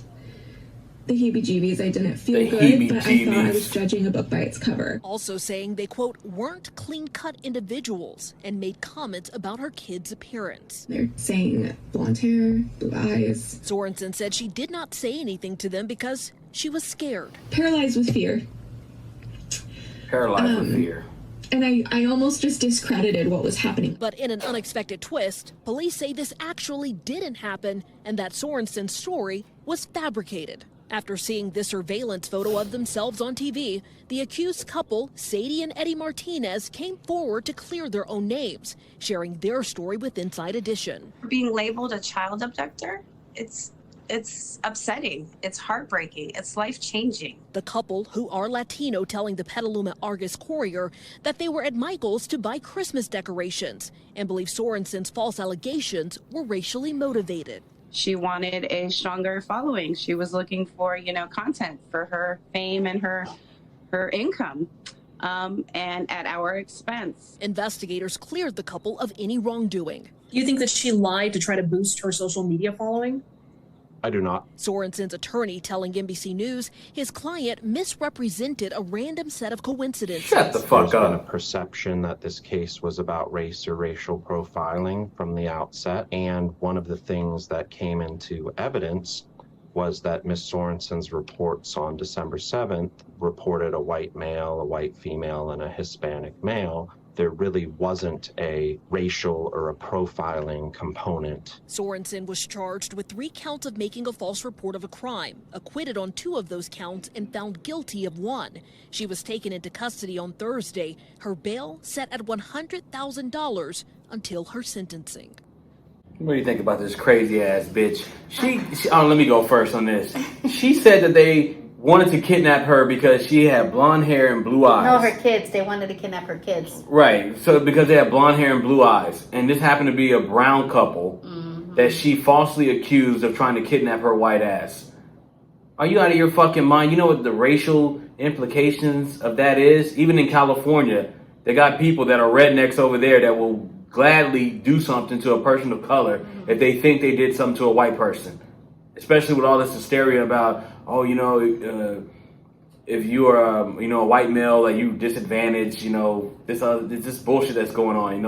the heebie-jeebies. I didn't feel good, but I thought I was judging a book by its cover. Also saying they, quote, weren't clean-cut individuals and made comments about her kids' appearance. They're saying blonde hair, blue eyes. Sorensen said she did not say anything to them because she was scared. Paralyzed with fear. Paralyzed with fear. And I almost just discredited what was happening. But in an unexpected twist, police say this actually didn't happen and that Sorensen's story was fabricated. After seeing this surveillance photo of themselves on TV, the accused couple, Sadie and Eddie Martinez, came forward to clear their own names, sharing their story with Inside Edition. Being labeled a child abductor, it's upsetting, it's heartbreaking, it's life-changing. The couple, who are Latino, telling the Petaluma Argus-Courier that they were at Michael's to buy Christmas decorations and believe Sorensen's false allegations were racially motivated. She wanted a stronger following. She was looking for, content for her fame and her income, and at our expense. Investigators cleared the couple of any wrongdoing. Do you think that she lied to try to boost her social media following? I do not. Sorensen's attorney telling NBC News his client misrepresented a random set of coincidences. Shut the fuck up. There's been a perception that this case was about race or racial profiling from the outset, and one of the things that came into evidence was that Ms. Sorensen's reports on December 7th reported a white male, a white female, and a Hispanic male. There really wasn't a racial or a profiling component. Sorensen was charged with 3 counts of making a false report of a crime, acquitted on 2 of those counts, and found guilty of 1. She was taken into custody on Thursday, her bail set at $100,000 until her sentencing. What do you think about this crazy ass bitch? She let me go first on this. She said that they wanted to kidnap her because she had blonde hair and blue eyes. No, her kids. They wanted to kidnap her kids. Right. So because they had blonde hair and blue eyes. And this happened to be a brown couple that she falsely accused of trying to kidnap her white ass. Are you out of your fucking mind? You know what the racial implications of that is? Even in California, they got people that are rednecks over there that will gladly do something to a person of color if they think they did something to a white person. Especially with all this hysteria about, if you are, a white male, like you disadvantaged, this bullshit that's going on.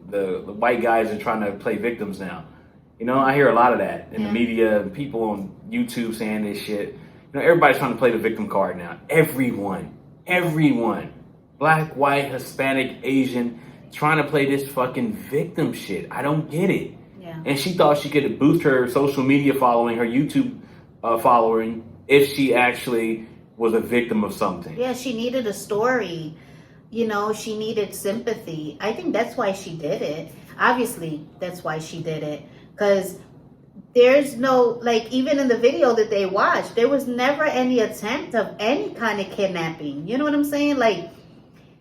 The white guys are trying to play victims now. I hear a lot of that in the media, and people on YouTube saying this shit. Everybody's trying to play the victim card now. Everyone, black, white, Hispanic, Asian, trying to play this fucking victim shit. I don't get it. Yeah. And she thought she could boost her social media following, her YouTube following, if she actually was a victim of something. Yeah, she needed a story. She needed sympathy. I think that's why she did it. Obviously, that's why she did it. Because there's no, even in the video that they watched, there was never any attempt of any kind of kidnapping. You know what I'm saying? That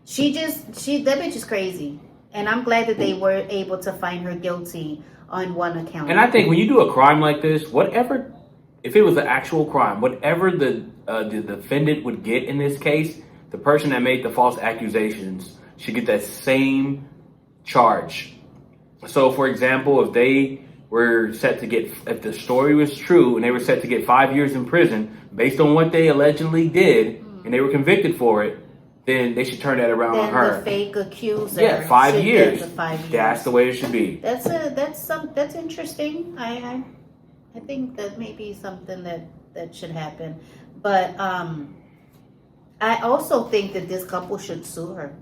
bitch is crazy. And I'm glad that they were able to find her guilty on one account. And I think when you do a crime like this, if it was an actual crime, whatever the defendant would get in this case, the person that made the false accusations should get that same charge. So, for example, if they were set to get, if the story was true and they were set to get 5 years in prison based on what they allegedly did, and they were convicted for it, then they should turn that around on her. The fake accuser. Yeah, 5 years. The 5 years. That's the way it should be. That's interesting. I think that may be something that should happen. But I also think that this couple should sue her.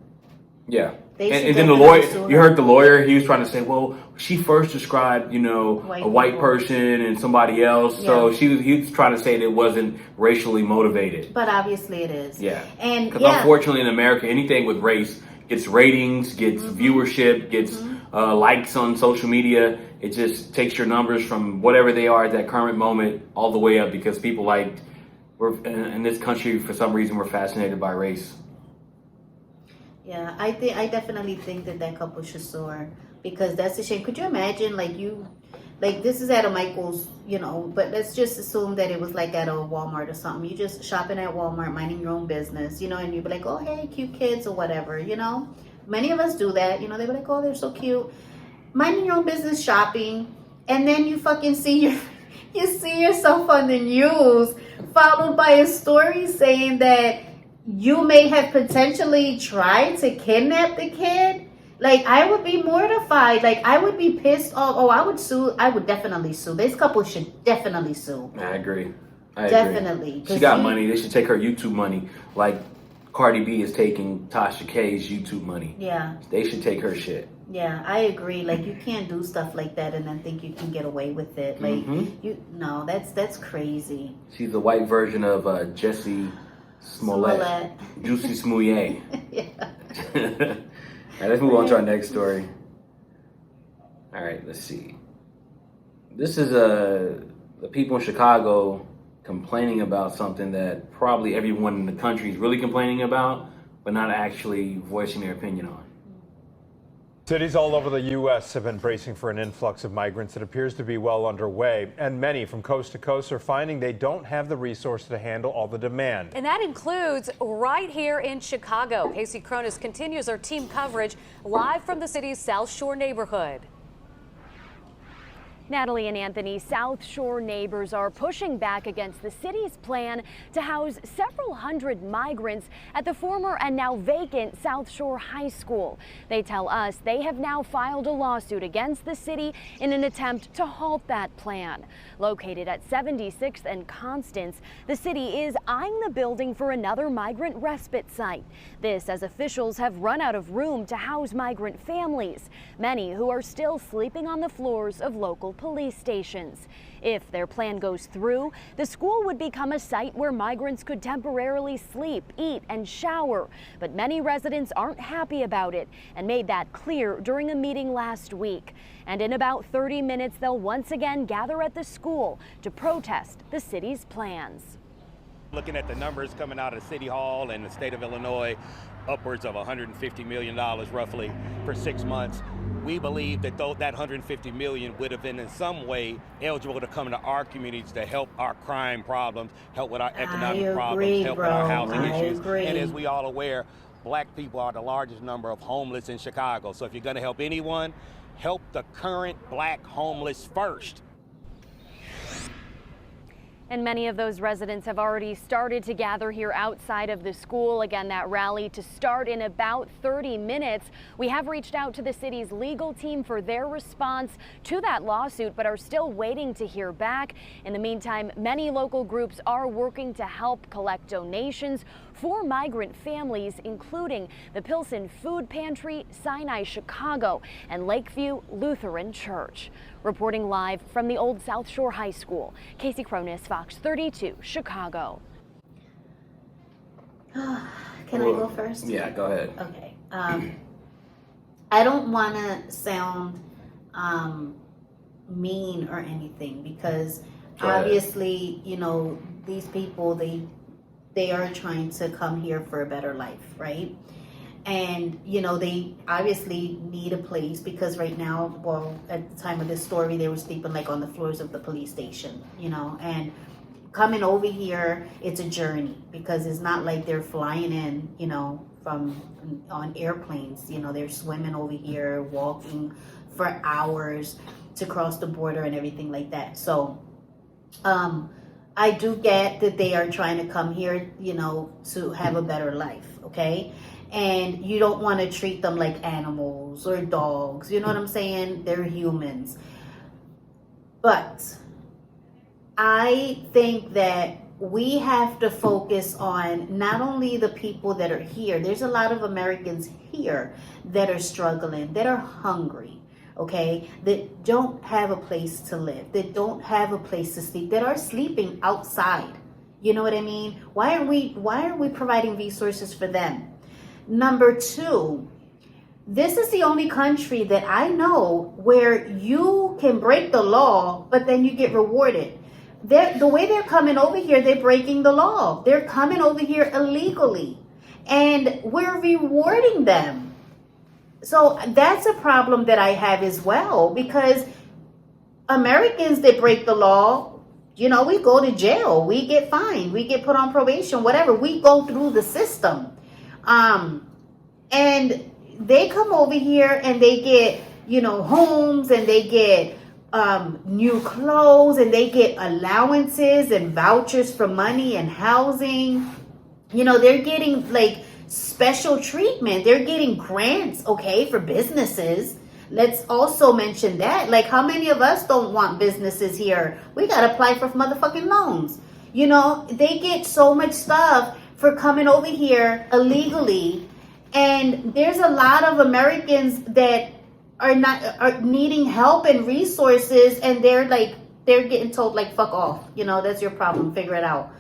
Yeah. And then the lawyer, you heard the lawyer, he was trying to say, well, she first described, a white person and somebody else. Yeah. So he was trying to say that it wasn't racially motivated. But obviously it is. Yeah. And because unfortunately in America, anything with race gets ratings, gets viewership, gets likes on social media. It just takes your numbers from whatever they are at that current moment all the way up, because people we're in this country, for some reason, we're fascinated by race. Yeah, I definitely think that couple should sue her, because that's a shame. Could you imagine, this is at a Michael's, but let's just assume that it was at a Walmart or something. You just shopping at Walmart, minding your own business, and you'd be like, oh, hey, cute kids or whatever, Many of us do that, they be like, oh, they're so cute. Minding your own business, shopping, and then you fucking see yourself on the news, followed by a story saying that you may have potentially tried to kidnap the kid. I would be mortified. I would be pissed off. Oh, I would sue. I would definitely sue. This couple should definitely sue. I agree. Definitely. She got money. They should take her YouTube money. Cardi B is taking Tasha K's YouTube money. Yeah. They should take her shit. Yeah, I agree. You can't do stuff like that and then think you can get away with it. No, that's crazy. She's the white version of Jussie Smollett. Juicy Smollett. Yeah. All right, let's move on to our next story. All right, let's see. This is the people in Chicago complaining about something that probably everyone in the country is really complaining about, but not actually voicing their opinion on. Cities all over the U.S. have been bracing for an influx of migrants that appears to be well underway, and many from coast to coast are finding they don't have the resources to handle all the demand. And that includes right here in Chicago. Casey Cronus continues our team coverage live from the city's South Shore neighborhood. Natalie and Anthony, South Shore neighbors are pushing back against the city's plan to house several hundred migrants at the former and now vacant South Shore High School. They tell us they have now filed a lawsuit against the city in an attempt to halt that plan. Located at 76th and Constance, the city is eyeing the building for another migrant respite site. This as officials have run out of room to house migrant families, many who are still sleeping on the floors of local police stations. If their plan goes through, the school would become a site where migrants could temporarily sleep, eat, and shower. But many residents aren't happy about it and made that clear during a meeting last week. And in about 30 minutes, they'll once again gather at the school to protest the city's plans. Looking at the numbers coming out of City Hall and the state of Illinois, upwards of $150 million roughly for 6 months. We believe that that $150 million would have been in some way eligible to come to our communities to help our crime problems, help with our economic problems, help with our housing issues. And as we all aware, black people are the largest number of homeless in Chicago. So if you're going to help anyone, help the current black homeless first. And many of those residents have already started to gather here outside of the school. Again, that rally to start in about 30 minutes. We have reached out to the city's legal team for their response to that lawsuit, but are still waiting to hear back. In the meantime, many local groups are working to help collect donations for migrant families, including the Pilsen Food Pantry, Sinai Chicago, and Lakeview Lutheran Church. Reporting live from the Old South Shore High School, Casey Cronus, Fox 32, Chicago. Can I go first? Yeah, go ahead. Okay. I don't want to sound mean or anything, because obviously, you know, these people, they are trying to come here for a better life, right? And, you know, they obviously need a place, because right now, well, at the time of this story, they were sleeping like on the floors of the police station, you know, and coming over here, it's a journey, because it's not like they're flying in, you know, on airplanes. You know, they're swimming over here, walking for hours to cross the border and everything like that. So, I do get that they are trying to come here, you know, to have a better life, okay? And you don't want to treat them like animals or dogs. You know what I'm saying? They're humans. But I think that we have to focus on not only the people that are here. There's a lot of Americans here that are struggling, that are hungry, okay? That don't have a place to live, that don't have a place to sleep, that are sleeping outside. You know what I mean? Why are we providing resources for them? Number two, this is the only country that I know where you can break the law, but then you get rewarded. The way they're coming over here, they're breaking the law. They're coming over here illegally, and we're rewarding them. So that's a problem that I have as well, because Americans that break the law, you know, we go to jail, we get fined, we get put on probation, whatever. We go through the system. And they come over here and they get, you know, homes, and they get new clothes, and they get allowances and vouchers for money and housing. You know, they're getting like special treatment. They're getting grants, okay, for businesses. Let's also mention that. Like, how many of us don't want businesses here? We got to apply for motherfucking loans. You know, they get so much stuff for coming over here illegally. And there's a lot of Americans that are needing help and resources, and they're getting told like, fuck off, you know, that's your problem, figure it out.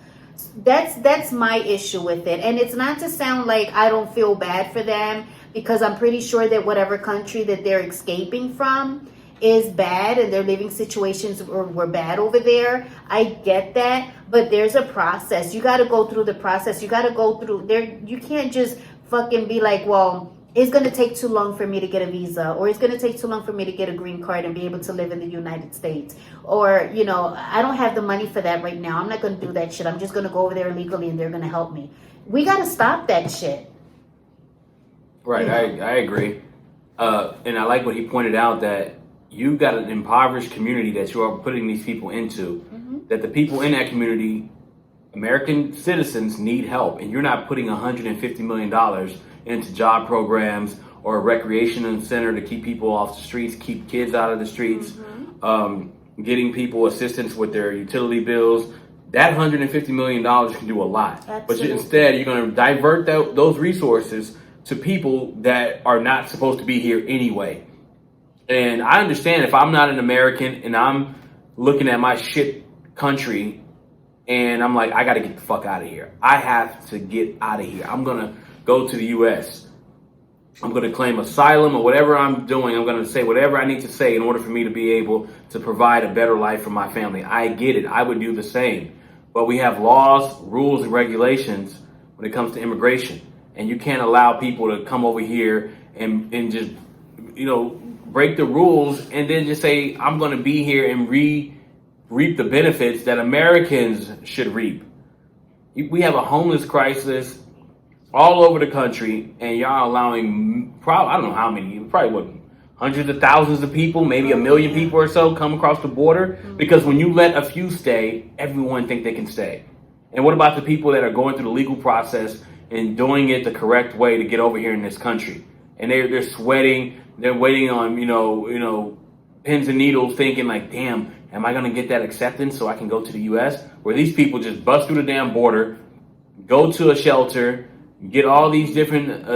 That's my issue with it. And it's not to sound like I don't feel bad for them, because I'm pretty sure that whatever country that they're escaping from is bad, and their living situations were bad over there. I get that, but there's a process. You got to go through the process. You got to go through there. You can't just fucking be like, well, it's going to take too long for me to get a visa, or it's going to take too long for me to get a green card and be able to live in the United States. Or, you know, I don't have the money for that right now. I'm not going to do that shit. I'm just going to go over there illegally and they're going to help me. We got to stop that shit. Right, I agree. And I like what he pointed out, that you've got an impoverished community that you are putting these people into, that the people in that community, American citizens, need help, and you're not putting $150 million into job programs or a recreation center to keep people off the streets, keep kids out of the streets, getting people assistance with their utility bills. That $150 million can do a lot. Absolutely. But instead, you're going to divert those resources to people that are not supposed to be here anyway. And I understand if I'm not an American and I'm looking at my shit country and I'm like, I got to get the fuck out of here. I have to get out of here. I'm going to go to the U.S. I'm going to claim asylum, or whatever I'm doing. I'm going to say whatever I need to say in order for me to be able to provide a better life for my family. I get it. I would do the same. But we have laws, rules, and regulations when it comes to immigration. And you can't allow people to come over here and just, you know, break the rules and then just say, I'm going to be here and reap the benefits that Americans should reap. We have a homeless crisis all over the country, and y'all allowing, I don't know how many, probably hundreds of thousands of people, maybe 1 million people or so come across the border. Because when you let a few stay, everyone think they can stay. And what about the people that are going through the legal process and doing it the correct way to get over here in this country? And they're sweating, they're waiting on, pins and needles, thinking like, damn, am I gonna get that acceptance so I can go to the US? Where these people just bust through the damn border, go to a shelter, get all these different,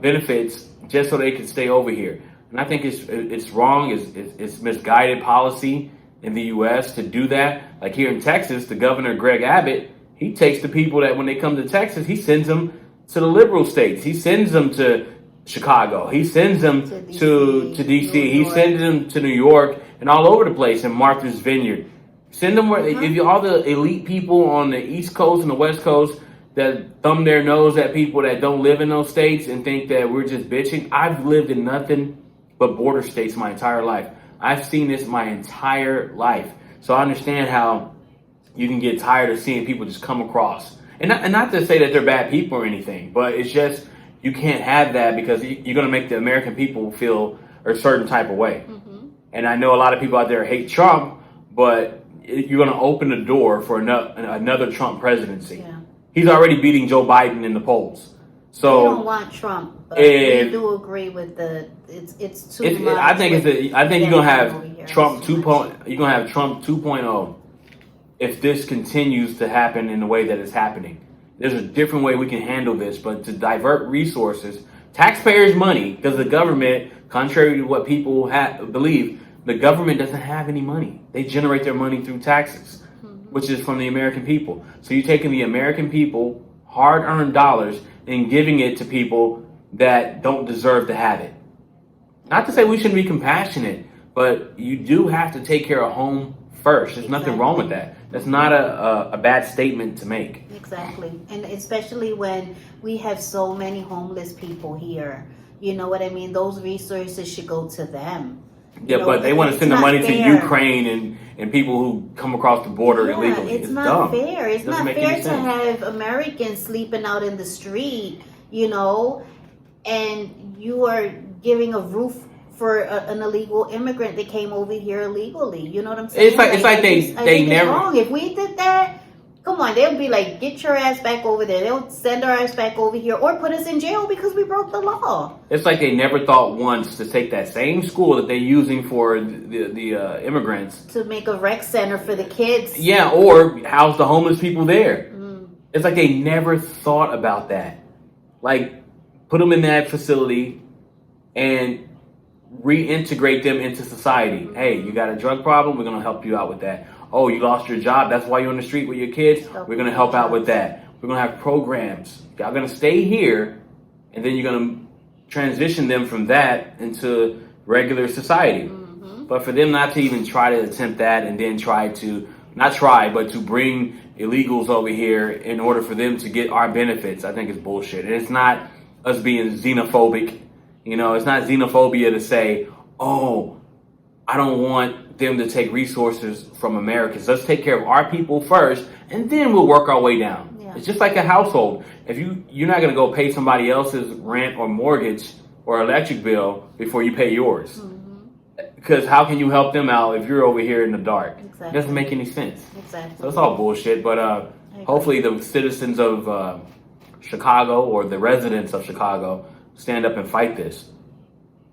benefits just so they can stay over here. And I think it's wrong, it's misguided policy in the US to do that. Like here in Texas, the governor, Greg Abbott, he takes the people that when they come to Texas, he sends them to the liberal states. He sends them to Chicago. He sends them to DC. He sends them to New York and all over the place in Martha's Vineyard. Send them where if all the elite people on the East Coast and the West Coast that thumb their nose at people that don't live in those states and think that we're just bitching. I've lived in nothing but border states my entire life. I've seen this my entire life. So I understand how you can get tired of seeing people just come across. And not to say that they're bad people or anything, but it's just you can't have that because you're going to make the American people feel a certain type of way. And I know a lot of people out there hate Trump, but you're going to open the door for another Trump presidency. Yeah. He's already beating Joe Biden in the polls. So we don't want Trump, but we do agree with it's too much. I think you're gonna have Trump 2.0. You're gonna have Trump 2.0 if this continues to happen in the way that it's happening. There's a different way we can handle this, but to divert resources, taxpayers' money, because the government, contrary to what people believe, the government doesn't have any money. They generate their money through taxes, which is from the American people. So you're taking the American people hard-earned dollars and giving it to people that don't deserve to have it. Not to say we shouldn't be compassionate, but you do have to take care of home first. There's nothing wrong with that. That's not a bad statement to make. Exactly. And especially when we have so many homeless people here. You know what I mean? Those resources should go to them. Yeah, but they want to send the money to Ukraine and people who come across the border illegally. It's not dumb. fair. It's not fair to sense. have Americans sleeping out in the street, and you are giving a roof for an illegal immigrant that came over here illegally. You know what I'm saying? It's like they never. It's wrong. If we did that, come on, they'll be like, get your ass back over there. They'll send our ass back over here or put us in jail because we broke the law. It's like they never thought once to take that same school that they're using for the immigrants to make a rec center for the kids. Yeah, or house the homeless people there. It's like they never thought about that. Like, put them in that facility and reintegrate them into society. Hey, you got a drug problem? We're going to help you out with that. Oh, you lost your job? That's why you're on the street with your kids? We're going to help out with that. We're going to have programs. Y'all going to stay here, and then you're going to transition them from that into regular society. But for them not to even try to attempt that and then to bring illegals over here in order for them to get our benefits, I think is bullshit. And it's not us being xenophobic. It's not xenophobia to say, oh, I don't want them to take resources from Americans. Let's take care of our people first, and then we'll work our way down. Yeah. It's just like a household. If you're not going to go pay somebody else's rent or mortgage or electric bill before you pay yours. Because how can you help them out if you're over here in the dark? Exactly. It doesn't make any sense. Exactly. So it's all bullshit. But hopefully the citizens of Chicago or the residents of Chicago stand up and fight this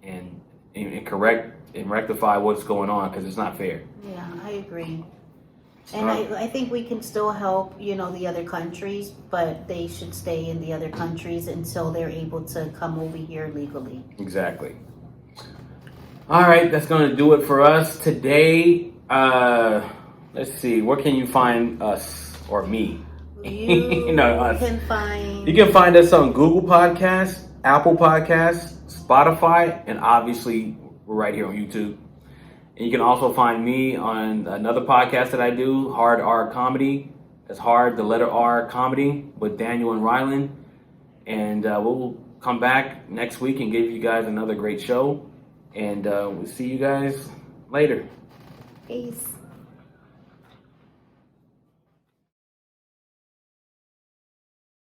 and correct and rectify what's going on, because it's not fair. Yeah, I agree. And I think we can still help, the other countries, but they should stay in the other countries until they're able to come over here legally. Exactly. All right, that's going to do it for us today. Let's see, where can you find us or me? You can find us on Google Podcasts, Apple Podcasts, Spotify, and obviously we're right here on YouTube. And you can also find me on another podcast that I do, H.E.R.O Comedy. That's hard, the letter R Comedy with Daniel and Rylan. And we'll come back next week and give you guys another great show. And we'll see you guys later. Peace.